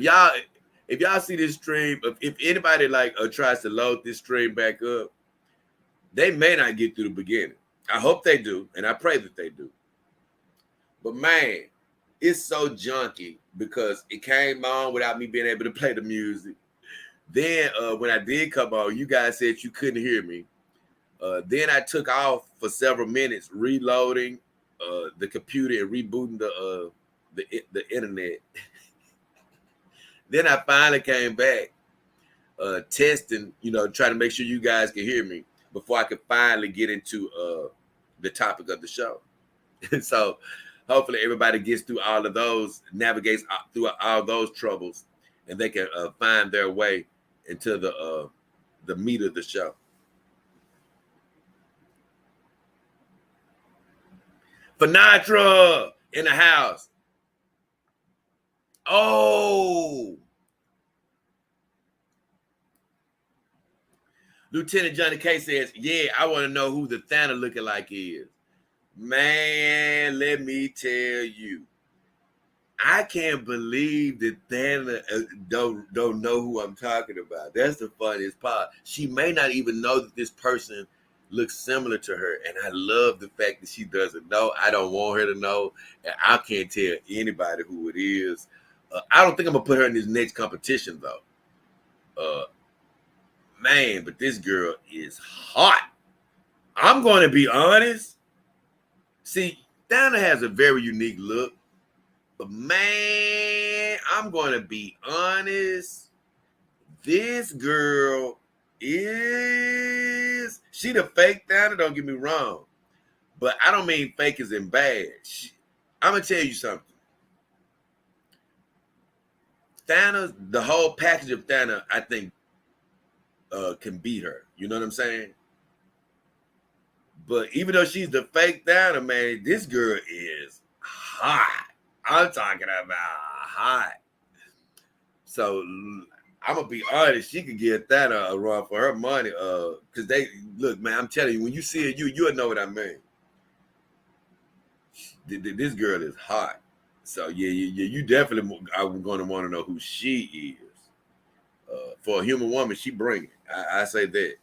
if y'all see this stream, if anybody tries to load this stream back up, they may not get through the beginning. I hope they do, and I pray that they do. But man, it's so junky because it came on without me being able to play the music. Then when I did come on, you guys said you couldn't hear me. Then I took off for several minutes, reloading the computer and rebooting the internet. Then I finally came back, testing, trying to make sure you guys can hear me before I could finally get into the topic of the show. So hopefully everybody gets through all of those, navigates through all those troubles, and they can find their way into the meat of the show. Finatra in the house. Oh, Lieutenant Johnny K says, yeah, I want to know who the Thanos looking like is. Man, let me tell you, I can't believe that Thanos don't know who I'm talking about. That's the funniest part. She may not even know that this person looks similar to her, and I love the fact that she doesn't know. I don't want her to know, and I can't tell anybody who it is. I don't think I'm gonna put her in this next competition though. Man, but this girl is hot. I'm going to be honest. See, Dana has a very unique look, but man, I'm going to be honest. This girl is, she the fake Dana, don't get me wrong, but I don't mean fake as in bad. I'm going to tell you something. Thana, the whole package of Thana, I think, can beat her. You know what I'm saying? But even though she's the fake Thana, man, this girl is hot. I'm talking about hot. So I'm gonna be honest, she could give Thana a run for her money. Cause they look, man, I'm telling you, when you see it, you'll know what I mean. This girl is hot. So yeah, you definitely are going to want to know who she is. for a human woman, she bring it. I say that.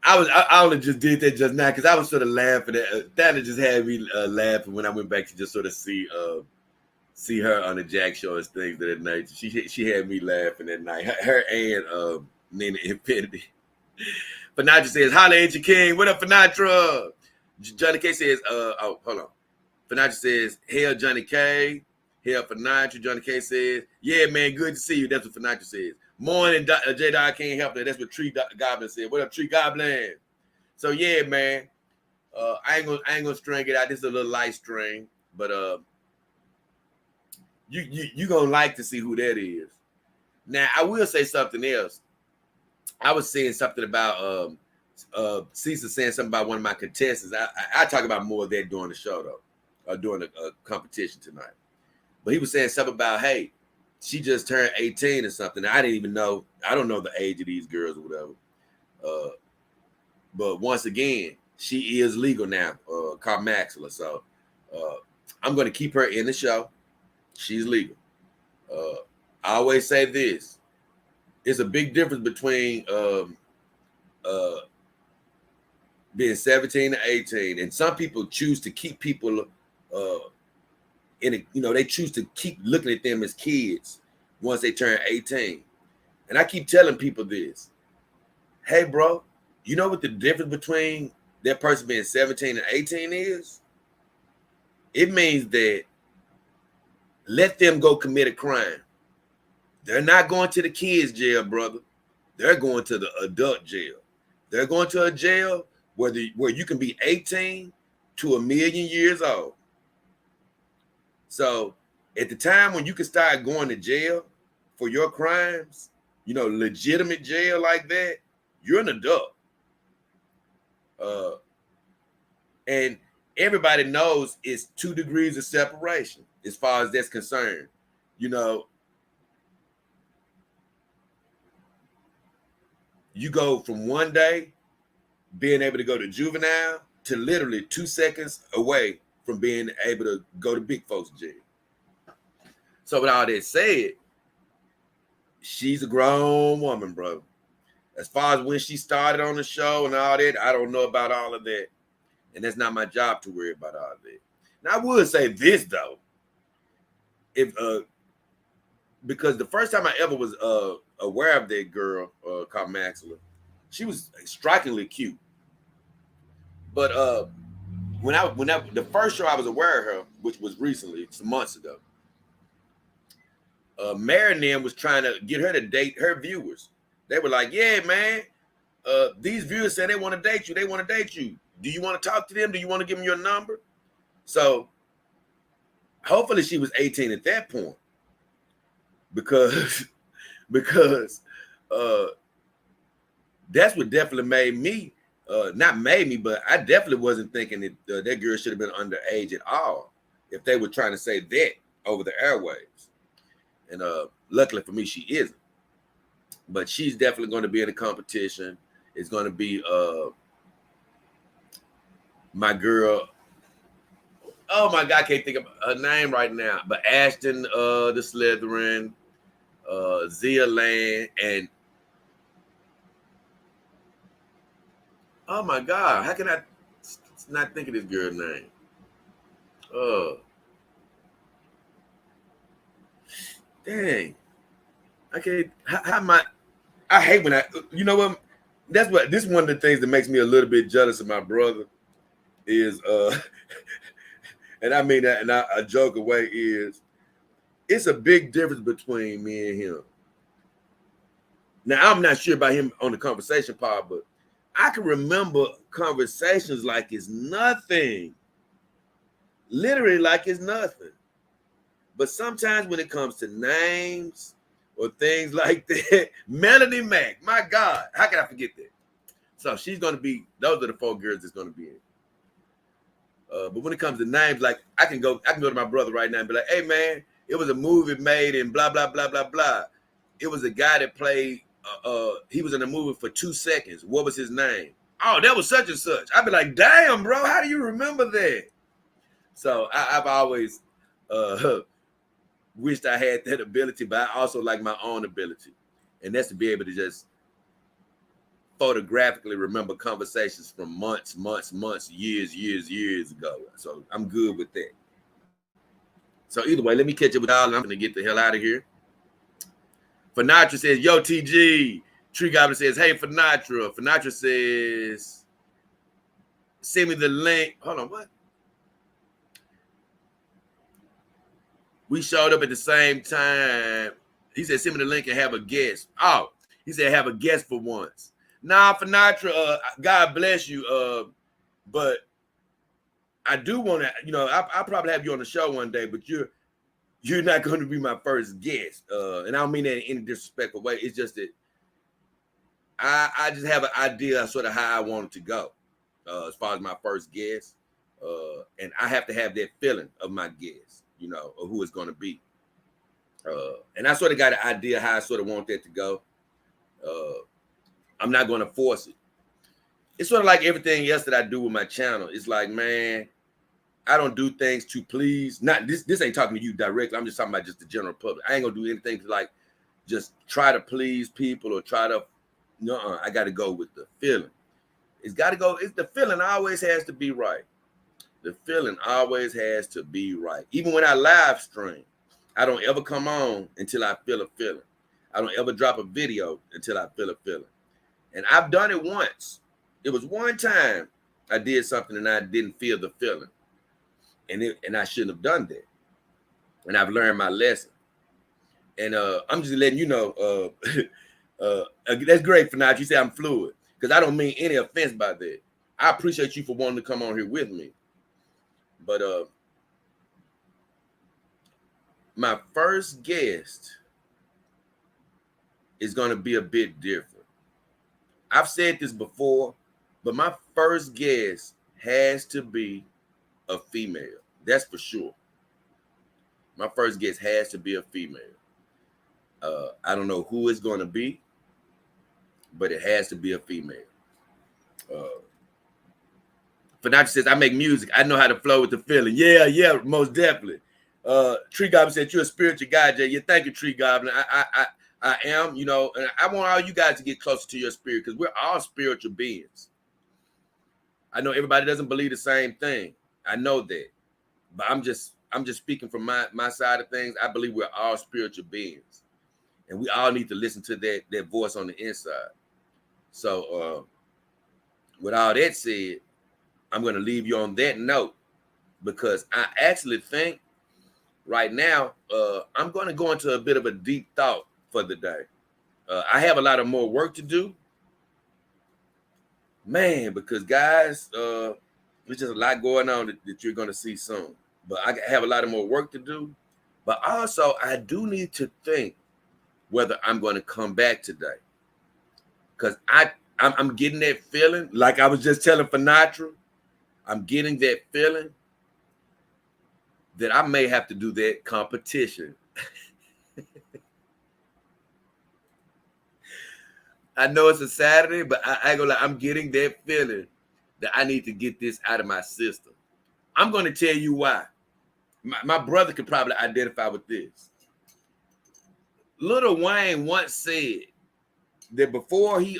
I only just did that just now because I was sort of laughing at that. Just had me laughing when I went back to just sort of see her on the Jack Show and things that night. She had me laughing that night. Her and Nina Infinity. Finatra says, "Holla at your king." What up, Finatra? Johnny K says, "Oh, hold on." Finatra says, "Hail Johnny K." Hail Finatra. Johnny K says, "Yeah, man, good to see you." That's what Finatra says. Morning, J. Dog can't help that. That's what Tree Goblin said. What up, Tree Goblin? So yeah, man. I ain't gonna string it out. This is a little light string, but you gonna like to see who that is. Now I will say something else. I was saying something about Cecil saying something about one of my contestants. I talk about more of that during the show though, during the competition tonight. But he was saying something about, hey, she just turned 18 or something. I didn't even know. I don't know the age of these girls or whatever. But once again, she is legal now, Carl Maxwell. So I'm going to keep her in the show. She's legal. I always say this. It's a big difference between being 17 to 18. And some people choose to keep people they choose to keep looking at them as kids once they turn 18. And I keep telling people this. Hey, bro, you know what the difference between that person being 17 and 18 is? It means that let them go commit a crime. They're not going to the kids' jail, brother. They're going to the adult jail. They're going to a jail where you can be 18 to 1,000,000 years old. So at the time when you can start going to jail for your crimes, legitimate jail like that, you're an adult. And everybody knows it's 2 degrees of separation as far as that's concerned. You go from one day being able to go to juvenile to literally 2 seconds away from being able to go to big folks jail. So with all that said, she's a grown woman, bro. As far as when she started on the show and all that, I don't know about all of that. And that's not my job to worry about all of that. Now, I would say this, though. Because the first time I ever was aware of that girl called Maxwell, she was strikingly cute. But when the first show I was aware of her, which was recently, some months ago, Marinette was trying to get her to date her viewers. They were like, "Yeah, man, these viewers say they want to date you. They want to date you. Do you want to talk to them? Do you want to give them your number?" So hopefully she was 18 at that point, because that's what definitely made me, not made me, but I definitely wasn't thinking that that girl should have been underage at all if they were trying to say that over the airwaves. And luckily for me, she isn't. But she's definitely going to be in the competition. It's going to be my girl. Oh my God, I can't think of her name right now. But Ashton, the Slytherin, Zia Land, and oh my God, how can I not think of this girl's name? Dang. I can't. How am I hate when you know what? This is one of the things that makes me a little bit jealous of my brother is, and I mean that in a joke away, is it's a big difference between me and him. Now, I'm not sure about him on the conversation part, but I can remember conversations like it's nothing. Literally like it's nothing. But sometimes when it comes to names or things like that, Melanie Mack, my God, how can I forget that? So she's going to be, those are the 4 girls that's going to be in. But when it comes to names, like I can go to my brother right now and be like, "Hey man, it was a movie made in blah, blah, blah, blah, blah. It was a guy that played, he was in the movie for 2 seconds. What was his name?" "Oh, that was such and such." I'd be like, "Damn, bro, how do you remember that?" So I've always wished I had that ability, but I also like my own ability. And that's to be able to just photographically remember conversations from months, years ago. So I'm good with that. So either way, let me catch up with y'all, and I'm gonna get the hell out of here. Finatra says, yo, TG. Tree Goblin says, hey, Finatra. Finatra says, send me the link. Hold on, what? We showed up at the same time. He said, send me the link and have a guest. Oh, he said, have a guest for once. Nah, Finatra, God bless you. But I do want to, I'll probably have you on the show one day, but you're not going to be my first guest. And I don't mean that in any disrespectful way. It's just that I just have an idea of sort of how I want it to go as far as my first guest. And I have to have that feeling of my guest, of who it's going to be. And I sort of got an idea how I sort of want that to go. I'm not going to force it. It's sort of like everything else that I do with my channel. It's like, man, I don't do things to please. Not this ain't talking to you directly. I'm just talking about just the general public. I ain't gonna do anything to like just try to please people or try to. No, I got to go with the feeling. It's got to go. It's the feeling always has to be right. The feeling always has to be right. Even when I live stream, I don't ever come on until I feel a feeling. I don't ever drop a video until I feel a feeling. And I've done it once. It was one time I did something and I didn't feel the feeling. And I shouldn't have done that. And I've learned my lesson. And I'm just letting you know, that's great, Finach. You say I'm fluid. Because I don't mean any offense by that. I appreciate you for wanting to come on here with me. But my first guest is going to be a bit different. I've said this before, but my first guest has to be a female. That's for sure. My first guest has to be a female. I don't know who it's going to be, but it has to be a female. Finach says, I make music. I know how to flow with the feeling. Yeah, most definitely. Tree Goblin said, you're a spiritual guy, Jay. Yeah, thank you, Tree Goblin. I am, and I want all you guys to get closer to your spirit because we're all spiritual beings. I know everybody doesn't believe the same thing. I know that. But I'm just speaking from my side of things. I believe we're all spiritual beings. And we all need to listen to that voice on the inside. So with all that said, I'm going to leave you on that note because I actually think right now I'm going to go into a bit of a deep thought for the day. I have a lot of more work to do. Man, because guys, there's just a lot going on that you're going to see soon. But I have a lot of more work to do. But also, I do need to think whether I'm going to come back today. Because I'm getting that feeling, like I was just telling Finatra, I'm getting that feeling that I may have to do that competition. I know it's a Saturday, but I ain't gonna lie, I'm getting that feeling that I need to get this out of my system. I'm going to tell you why. My brother could probably identify with this. Lil Wayne once said that before he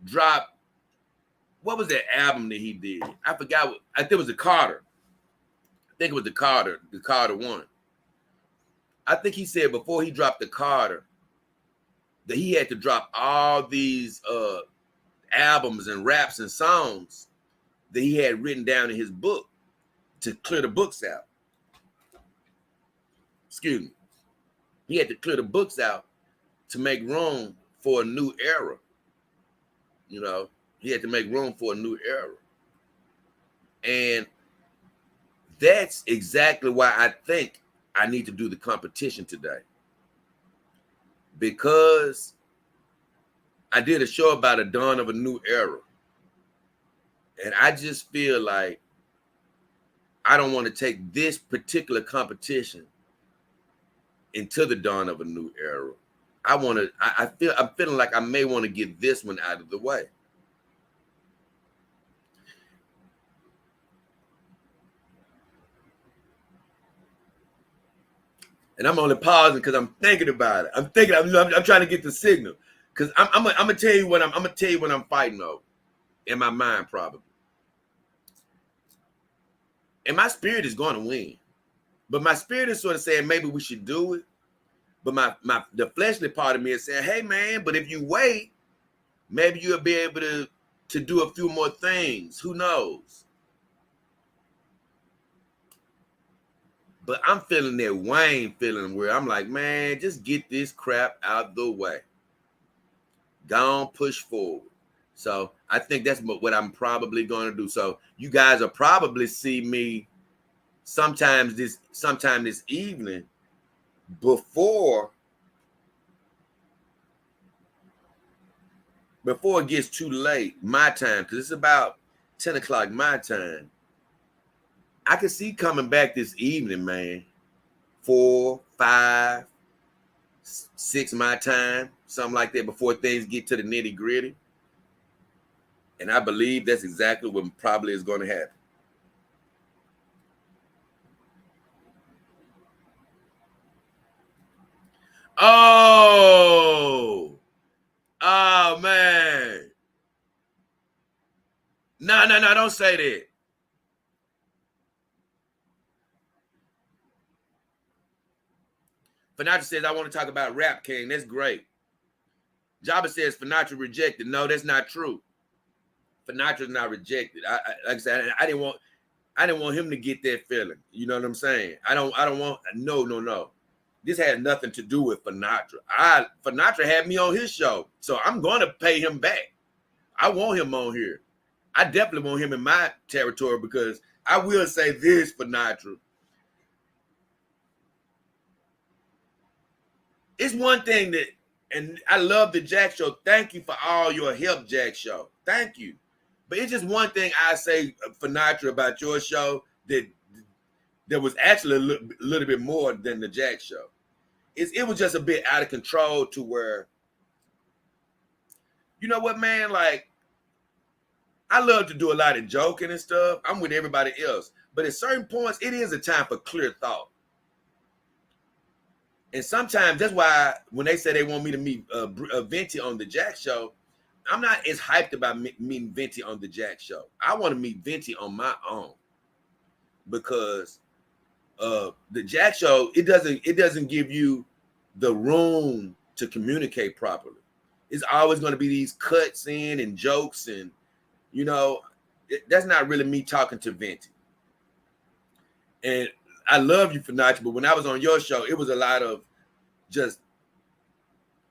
dropped, what was that album that he did? I forgot. I think it was the Carter. I think it was the Carter one. I think he said before he dropped the Carter that he had to drop all these albums and raps and songs that he had written down in his book to clear the books out. Excuse me. He had to clear the books out to make room for a new era. He had to make room for a new era. And that's exactly why I think I need to do the competition today. Because I did a show about a dawn of a new era. And I just feel like I don't want to take this particular competition into the dawn of a new era. I'm feeling like I may want to get this one out of the way. And I'm only pausing because I'm thinking about it. I'm trying to get the signal. Because I'm gonna tell you what I'm fighting over in my mind, probably. And my spirit is going to win. But my spirit is sort of saying maybe we should do it. But the fleshly part of me is saying, hey man, but if you wait, maybe you'll be able to do a few more things. Who knows? But I'm feeling that Wayne feeling where I'm like, man, just get this crap out the way. Go on, push forward. So I think that's what I'm probably going to do. So you guys will probably see me sometime this evening before it gets too late, my time, because it's about 10 o'clock my time. I can see coming back this evening, man. 4, 5, 6 my time, something like that, before things get to the nitty gritty. And I believe that's exactly what probably is going to happen. Oh man. No, don't say that. Fanatra says, I want to talk about Rap King. That's great. Jabba says, Fanatra rejected. No, that's not true. Fanatra's not rejected. Like I said, I didn't want him to get that feeling. You know what I'm saying? I don't want, no. This had nothing to do with Fanatra. Fanatra had me on his show, so I'm going to pay him back. I want him on here. I definitely want him in my territory, because I will say this, Fanatra. It's one thing that, and I love the Jack Show. Thank you for all your help, Jack Show. Thank you. But it's just one thing I say, Fanatra, about your show that was actually a little bit more than the Jack Show. It was just a bit out of control, to where, you know what, man? Like, I love to do a lot of joking and stuff. I'm with everybody else. But at certain points, it is a time for clear thought. And sometimes that's why when they say they want me to meet Venti on the Jack Show, I'm not as hyped about meeting Venti on the Jack Show. I want to meet Venti on my own, because the Jack Show, it doesn't give you the room to communicate properly. It's always going to be these cuts in and jokes, and that's not really me talking to Venti. And I love you, Fanatra, but when I was on your show, it was a lot of just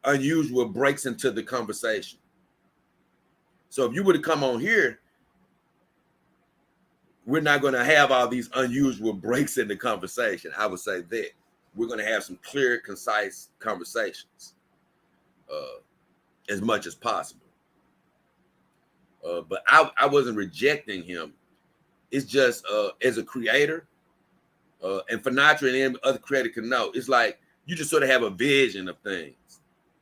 unusual breaks into the conversation. So if you were to come on here, we're not going to have all these unusual breaks in the conversation. I would say that we're going to have some clear, concise conversations as much as possible. But I wasn't rejecting him. It's just as a creator, and Fanatra and any other creator can know, it's like you just sort of have a vision of things.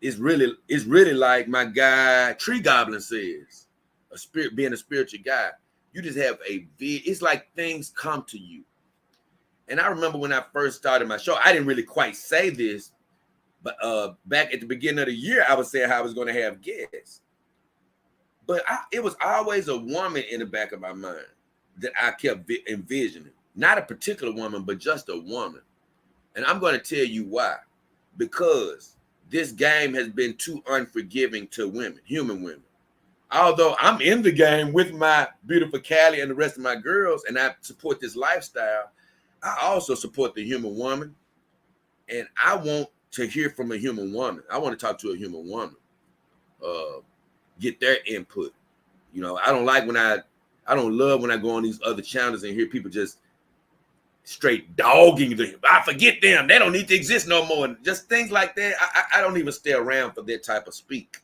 It's really like my guy Tree Goblin says, being a spiritual guy. You just have it's like things come to you. And I remember when I first started my show, I didn't really quite say this, but back at the beginning of the year, I was saying how I was going to have guests. But it was always a woman in the back of my mind that I kept envisioning. Not a particular woman, but just a woman. And I'm going to tell you why. Because this game has been too unforgiving to women, human women. Although I'm in the game with my beautiful Callie and the rest of my girls, and I support this lifestyle, I also support the human woman. And I want to hear from a human woman. I want to talk to a human woman, get their input. I don't love when I go on these other channels and hear people just straight dogging them. I forget them. They don't need to exist no more. Just things like that. I don't even stay around for that type of speak.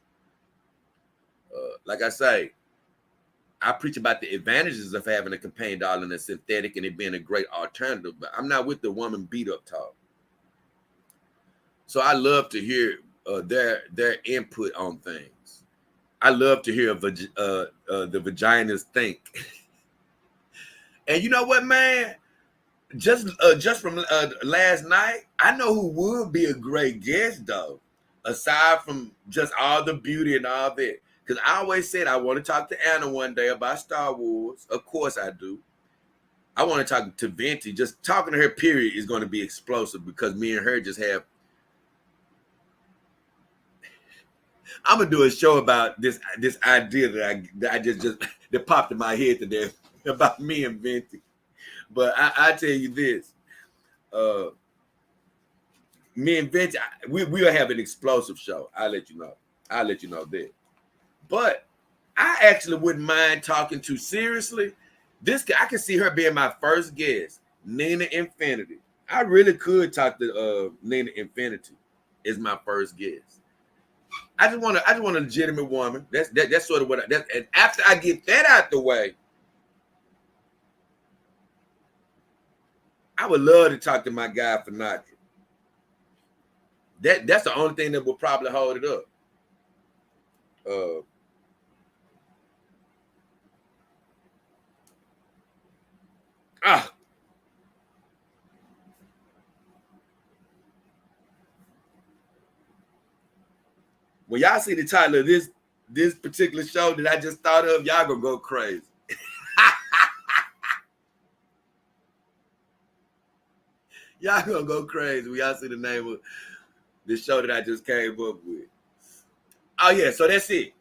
Like I say, I preach about the advantages of having a companion doll and a synthetic and it being a great alternative, but I'm not with the woman beat up talk. So I love to hear their input on things. I love to hear the vaginas think. And you know what, man? just from last night, I know who would be a great guest though. Aside from just all the beauty and all that, because I always said I want to talk to Anna one day about Star Wars. Of course I do. I want to talk to Venti. Just talking to her, period, is going to be explosive because me and her just have. I'm gonna do a show about this idea that I just that popped in my head today about me and Venti. But I tell you this, me and Venti, we'll have an explosive show. I'll let you know. I'll let you know that. But I actually wouldn't mind talking to seriously. This I can see her being my first guest, Nina Infinity. I really could talk to Nina Infinity as my first guest. I just want a legitimate woman. That's sort of what and after I get that out the way, I would love to talk to my guy Finatra. That's the only thing that will probably hold it up. When y'all see the title of this particular show that I just thought of, y'all gonna go crazy. Y'all gonna go crazy when y'all see the name of the show that I just came up with. Oh yeah, so that's it.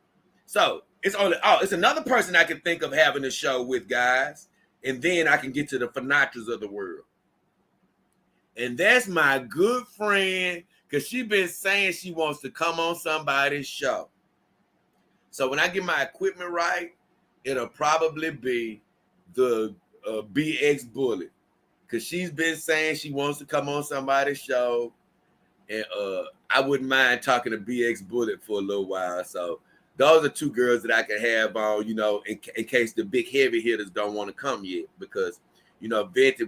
So it's another person I can think of having a show with, guys, and then I can get to the Finatras of the world. And that's my good friend, because she's been saying she wants to come on somebody's show. So when I get my equipment right, it'll probably be the BX Bullet, because she's been saying she wants to come on somebody's show, and I wouldn't mind talking to BX Bullet for a little while. So those are two girls that I can have on, in case the big heavy hitters don't want to come yet, because Venti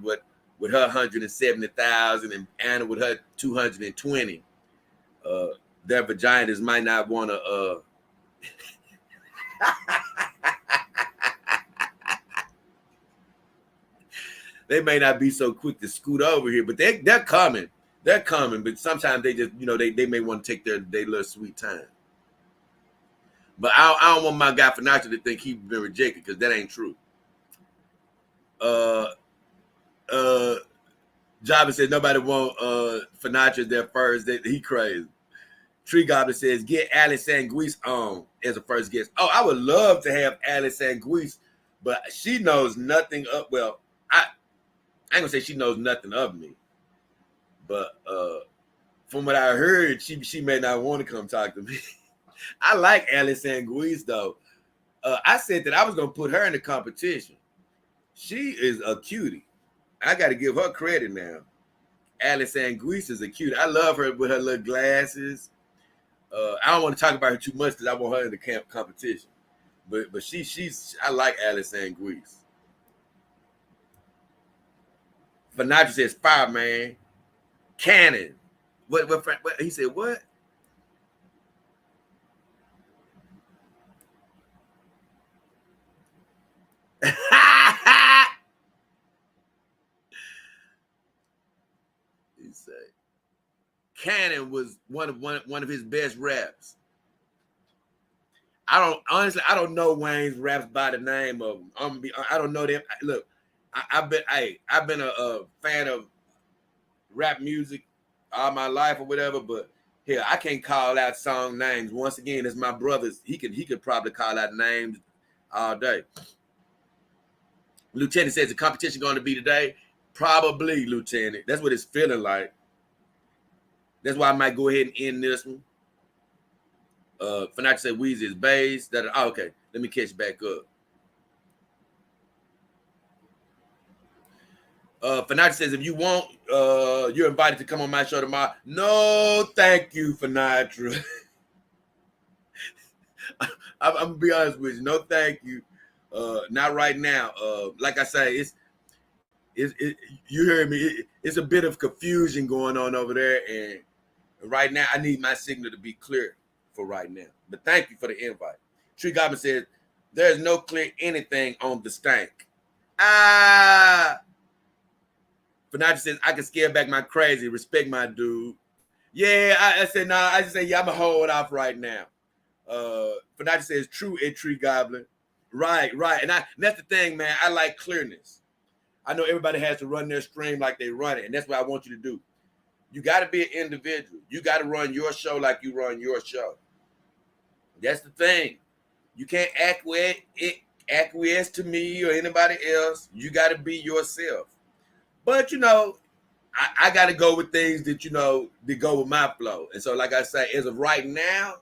with her 170,000 and Anna with her 220, their vaginas might not want to. They may not be so quick to scoot over here, but they're coming. They're coming, but sometimes they just, they may want to take their little sweet time. But I don't want my guy Finatra to think he's been rejected, because that ain't true. Java says nobody want Finatra there first. He crazy. Tree Goblin says get Alice Sanguise on as a first guest. Oh, I would love to have Alice Sanguise, but she knows nothing of. Well, I ain't gonna say she knows nothing of me, but from what I heard, she may not want to come talk to me. I like Alice Sanguise though. I said that I was gonna put her in the competition. She is a cutie. I got to give her credit now. Alice Sanguise is a cutie. I love her with her little glasses. I don't want to talk about her too much because I want her in the camp competition. But I like Alice Sanguise. Finatra says fire, man. Cannon. What he said? What? He said Cannon was one of his best raps. I don't know Wayne's raps by the name of them. I don't know them. Look, I've been a fan of rap music all my life or whatever, but here I can't call out song names. Once again, it's my brother's. He could probably call out names all day. Lieutenant says the competition going to be today. Probably, Lieutenant. That's what it's feeling like. That's why I might go ahead and end this one. Finatra said Weezy is bass. Okay. Let me catch back up. Finatra says, if you want, you're invited to come on my show tomorrow. No, thank you, Finatra. I'm gonna be honest with you. No, thank you. Not right now. Like I say, you heard me. It's a bit of confusion going on over there, and right now I need my signal to be clear for right now. But thank you for the invite. Tree Goblin says there's no clear anything on the stank. Fanacha says, I can scale back my crazy. Respect my dude. Yeah, I said, nah, I just say, yeah, I'm going to hold off right now. Fanacha says, true, it tree goblin. Right. And that's the thing, man. I like clearness. I know everybody has to run their stream like they run it, and that's what I want you to do. You got to be an individual. You got to run your show like you run your show. That's the thing. You can't acquiesce to me or anybody else. You got to be yourself. But, you know, I got to go with things that, you know, that go with my flow. And so, like I say, as of right now,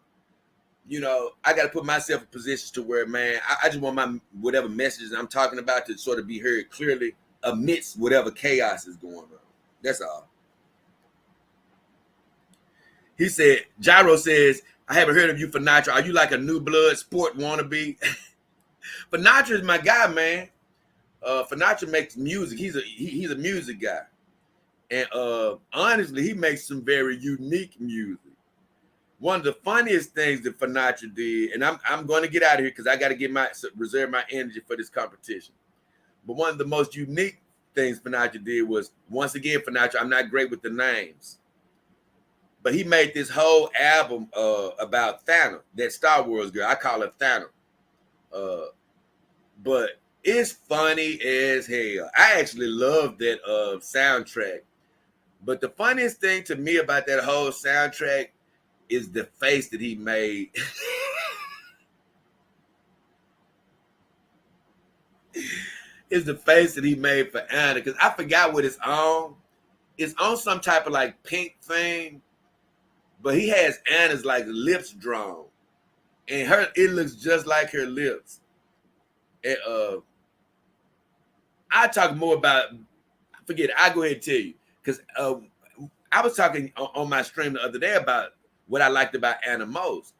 you know, I got to put myself in positions to where, man, I just want my whatever messages I'm talking about to sort of be heard clearly amidst whatever chaos is going on. That's all. He said, Gyro says, I haven't heard of you, Fanacha. Are you like a new blood sport wannabe? Fanacha is my guy, man. Fanacha makes music. He's a music guy. And honestly, he makes some very unique music. One of the funniest things that Fanacha did, and I'm going to get out of here because I got to reserve my energy for this competition. But one of the most unique things Fanacha did was, once again, Fanacha, I'm not great with the names, but he made this whole album about Thana, that Star Wars girl. I call her Thana. But it's funny as hell. I actually love that soundtrack. But the funniest thing to me about that whole soundtrack is the face that he made. Is the face that he made for Anna, because I forgot what it's on. It's on some type of like pink thing, but he has Anna's like lips drawn, and it looks just like her lips. And I talk more about, forget it, I go ahead and tell you, because I was talking on my stream the other day about what I liked about Anna most.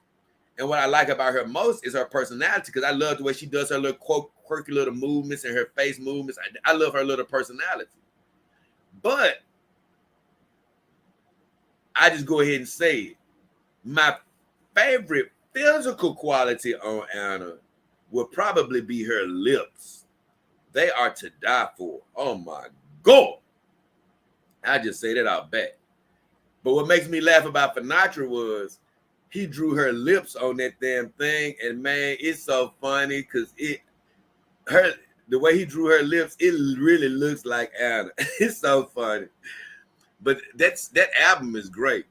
And what I like about her most is her personality, because I love the way she does her little quirky little movements and her face movements. I love her little personality. But I just go ahead and say it. My favorite physical quality on Anna would probably be her lips. They are to die for. Oh my God. I just say that out back. But what makes me laugh about Fanacha was he drew her lips on that damn thing, and man, it's so funny because the way he drew her lips, it really looks like Anna. It's so funny. But that album is great.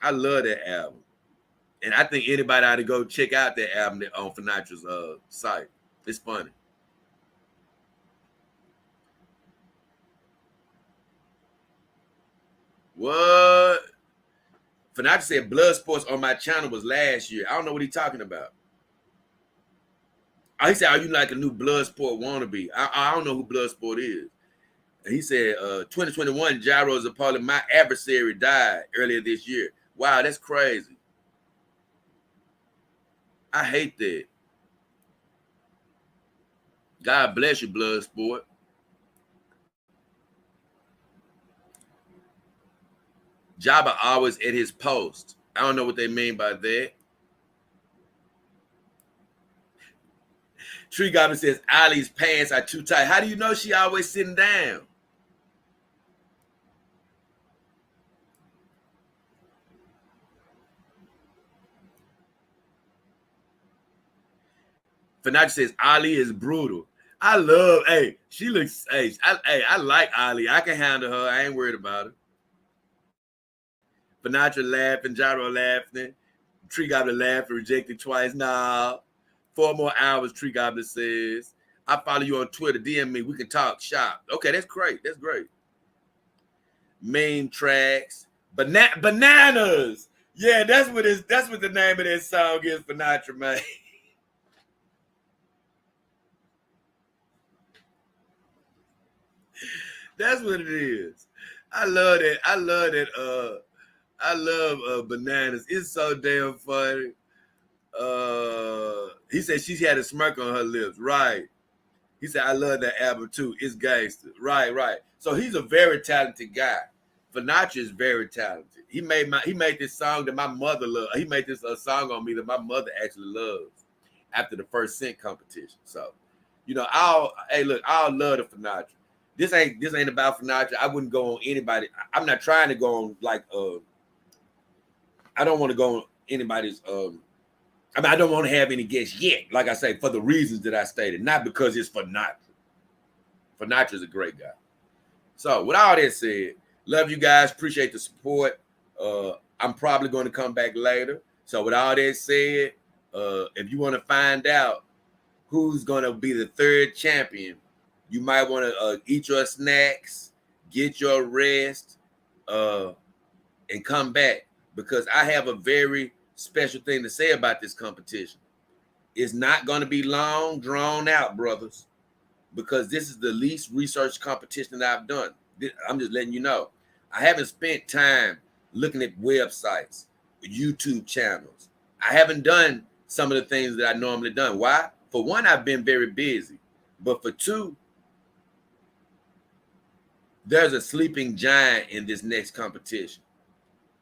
I love that album, and I think anybody ought to go check out that album on Fanacha's site. It's funny. What? Fanacha said Blood Sports on my channel was last year. I don't know what he's talking about. He said, are you like a new Blood Sport wannabe? I don't know who Blood Sport is. And he said, 2021, Gyro's appalling. My adversary died earlier this year. Wow, that's crazy. I hate that. God bless you, Blood Sport. Jabba always at his post. I don't know what they mean by that. Tree Goblin says Ali's pants are too tight. How do you know she always sitting down? Fanacha says Ali is brutal. I love, she looks, I like Ali. I can handle her. I ain't worried about her. Fanacha laughing, Gyro laughing, Tree Goblin laughing, rejected twice. Nah, 4 more hours, Tree Goblin says. I follow you on Twitter. DM me. We can talk shop. Okay, that's great. That's great. Main tracks. Bananas. Yeah, that's what the name of this song is, Fanacha, man. That's what it is. I love that. I love Bananas. It's so damn funny. He said she had a smirk on her lips. Right. He said, I love that album too. It's gangster. Right. So he's a very talented guy. Fanacha is very talented. He made this song that my mother loved. He made this song on me that my mother actually loves after the first Sync competition. So, you know, I'll love the Fanacha. this ain't about Fanatra. I wouldn't go on anybody. I'm not trying to go on like I don't want to go on anybody's I mean, I don't want to have any guests yet, like I say, for the reasons that I stated, not because it's Fanatra. Fanatra's a great guy. So with all that said, love you guys, appreciate the support. I'm probably going to come back later. So with all that said, if you want to find out who's going to be the third champion, you might want to eat your snacks, get your rest, and come back, because I have a very special thing to say about this competition. It's not going to be long, drawn out, brothers, because this is the least researched competition that I've done. I'm just letting you know. I haven't spent time looking at websites, YouTube channels. I haven't done some of the things that I normally done. Why? For one, I've been very busy. But for two, there's a sleeping giant in this next competition.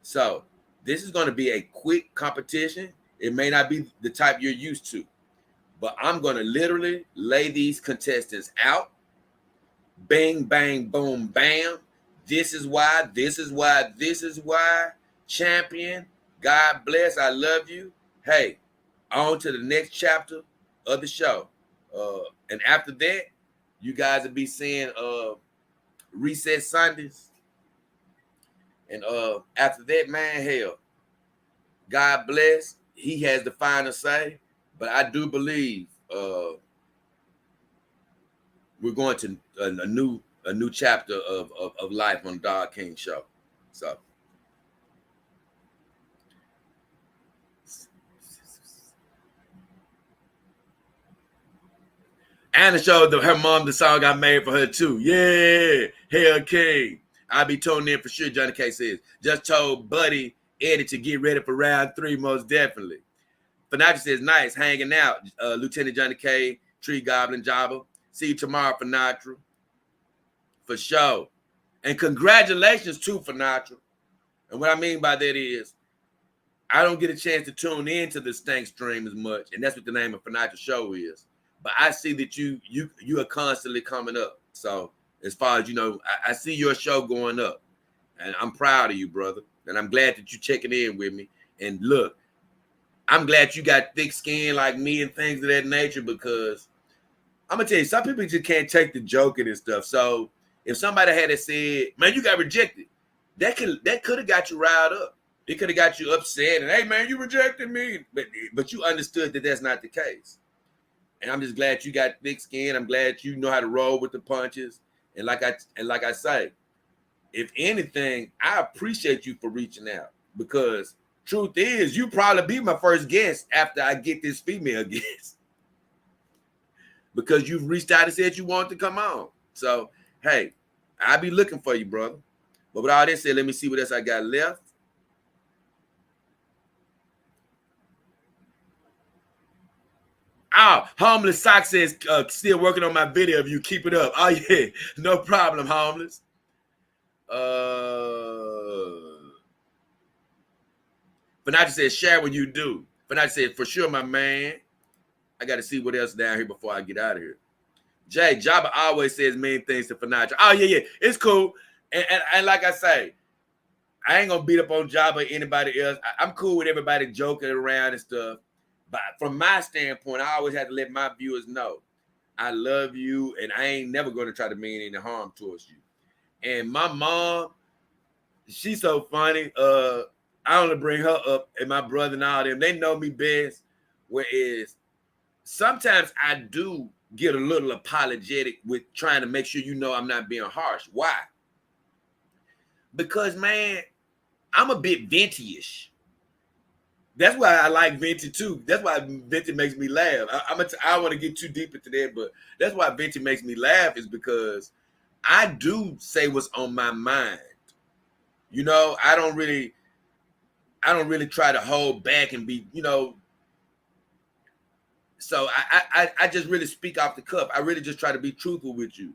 So this is going to be a quick competition. It may not be the type you're used to, but I'm going to literally lay these contestants out. Bang, bang, boom, bam. This is why, this is why, this is why. Champion, God bless, I love you. Hey, on to the next chapter of the show. And after that, you guys will be seeing Reset Sundays. And after that, man, hell, God bless. He has the final say. But I do believe we're going to a new chapter of life on Dog King Show. So Anna showed her mom the song I made for her too. Yeah, Hell King. I'll be tuning in for sure, Johnny K says. Just told Buddy Eddie to get ready for round 3, most definitely. Fanatra says, nice, hanging out. Lieutenant Johnny K, Tree Goblin Jabba. See you tomorrow, Fanatra. For sure. And congratulations to Fanatra. And what I mean by that is, I don't get a chance to tune into the Stank Stream as much, and that's what the name of Fanatra show is. But I see that you are constantly coming up. So as far as you know, I see your show going up, and I'm proud of you, brother. And I'm glad that you're checking in with me. And look, I'm glad you got thick skin like me and things of that nature, because I'm gonna tell you, some people just can't take the joking and stuff. So if somebody had said, man, you got rejected, that could have got you riled up. It could have got you upset and, hey man, you rejected me. But you understood that that's not the case. And I'm just glad you got thick skin. I'm glad you know how to roll with the punches. And like I say, if anything, I appreciate you for reaching out, because truth is, you probably be my first guest after I get this female guest, because you've reached out and said you want to come on. So, hey, I'll be looking for you, brother. But with all that said, let me see what else I got left. Oh, Homeless Sock says, still working on my video of you. Keep it up. Oh, yeah. No problem, Homeless. Fanatra says, share what you do. Fanatra says, for sure, my man. I got to see what else down here before I get out of here. Jay, Jabba always says mean things to Fanatra. Oh, yeah. It's cool. And like I say, I ain't going to beat up on Jabba or anybody else. I'm cool with everybody joking around and stuff. But from my standpoint, I always have to let my viewers know I love you, and I ain't never going to try to mean any harm towards you. And my mom, she's so funny. I only bring her up, and my brother and all them, they know me best. Whereas sometimes I do get a little apologetic with trying to make sure you know I'm not being harsh. Why? Because, man, I'm a bit Venti-ish. That's why I like Venti too. That's why Venti makes me laugh. I don't want to get too deep into that, but that's why Venti makes me laugh, is because I do say what's on my mind. You know, I don't really try to hold back and be, you know. So I just really speak off the cuff. I really just try to be truthful with you.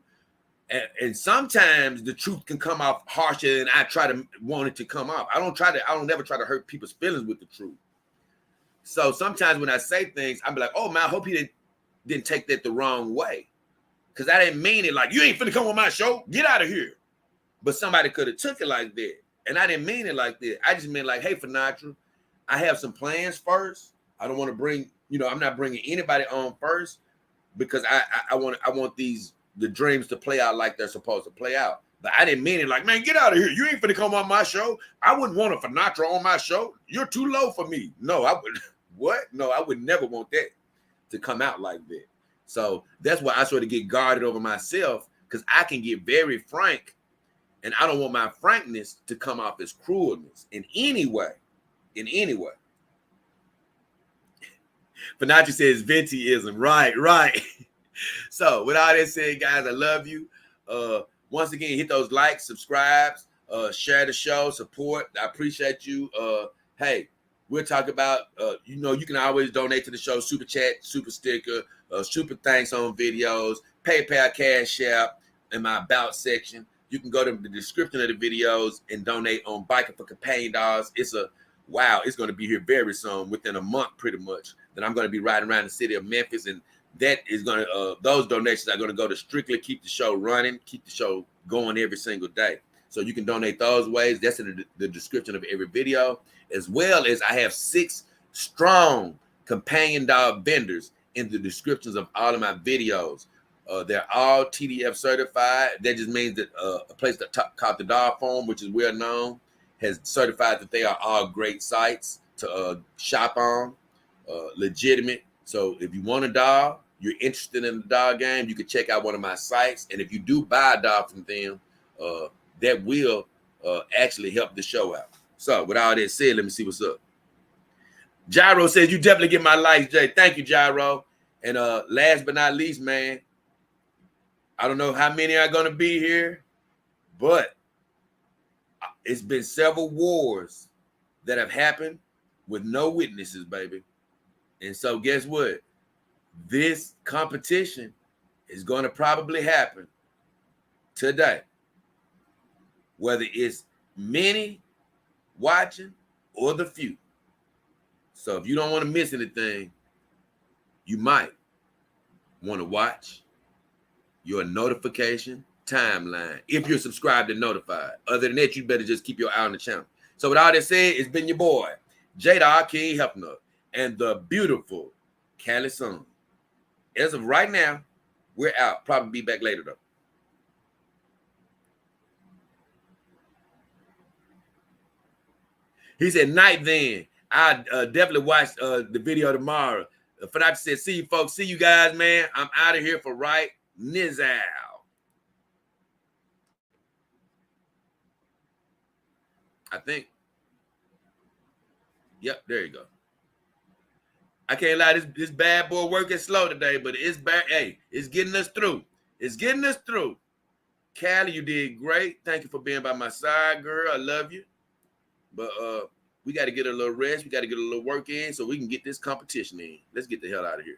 And sometimes the truth can come off harsher than I try to want it to come off. I don't never try to hurt people's feelings with the truth. So sometimes when I say things, I'm like, oh man, I hope he didn't take that the wrong way. Because I didn't mean it like, you ain't finna come on my show. Get out of here. But somebody could have took it like that. And I didn't mean it like that. I just meant like, hey, Finatra, I have some plans first. I don't want to bring, I'm not bringing anybody on first because I want the dreams to play out like they're supposed to play out. But I didn't mean it like, man, get out of here. You ain't finna come on my show. I wouldn't want a Finatra on my show. You're too low for me. No, I would. What? No, I would never want that to come out like that. So that's why I sort of get guarded over myself, because I can get very frank, and I don't want my frankness to come off as cruelness in any way. In any way. Finatra says Ventiism. Right. So with all that said, guys, I love you. Once again, hit those likes, subscribes, share the show, support. I appreciate you. Hey, we'll talk about, you can always donate to the show, super chat, super sticker, super thanks on videos, PayPal, Cash App, in my about section. You can go to the description of the videos and donate on Biking for Companion Dogs. It's going to be here very soon, within a month pretty much, that I'm going to be riding around the city of Memphis, and that is going to, those donations are going to go to strictly keep the show running, keep the show going every single day. So you can donate those ways. That's in the description of every video, as well as I have 6 strong companion dog vendors in the descriptions of all of my videos. They're all TDF certified. That just means that a place called the Dog Farm, which is well known, has certified that they are all great sites to shop on, legitimate. So if you want a dog, you're interested in the dog game, you can check out one of my sites. And if you do buy a dog from them, that will actually help the show out. So with all that said, let me see what's up. Gyro says, you definitely get my likes, Jay. Thank you, Gyro. And last but not least, man, I don't know how many are going to be here, but it's been several wars that have happened with no witnesses, baby. And so guess what? This competition is going to probably happen today, whether it's many watching or the few. So if you don't want to miss anything, you might want to watch your notification timeline if you're subscribed and notified. Other than that, you better just keep your eye on the channel. So with all that said, it's been your boy, Jada King Hefner, and the beautiful Cali Sun. As of right now, we're out. Probably be back later, though. He said, night then. I definitely watched the video tomorrow. Finatra said, see you folks. See you guys, man. I'm out of here for right Nizal. I think. Yep, there you go. I can't lie, this bad boy working slow today, but it's bad. Hey, it's getting us through. It's getting us through. Callie, you did great. Thank you for being by my side, girl. I love you. But we got to get a little rest. We got to get a little work in so we can get this competition in. Let's get the hell out of here.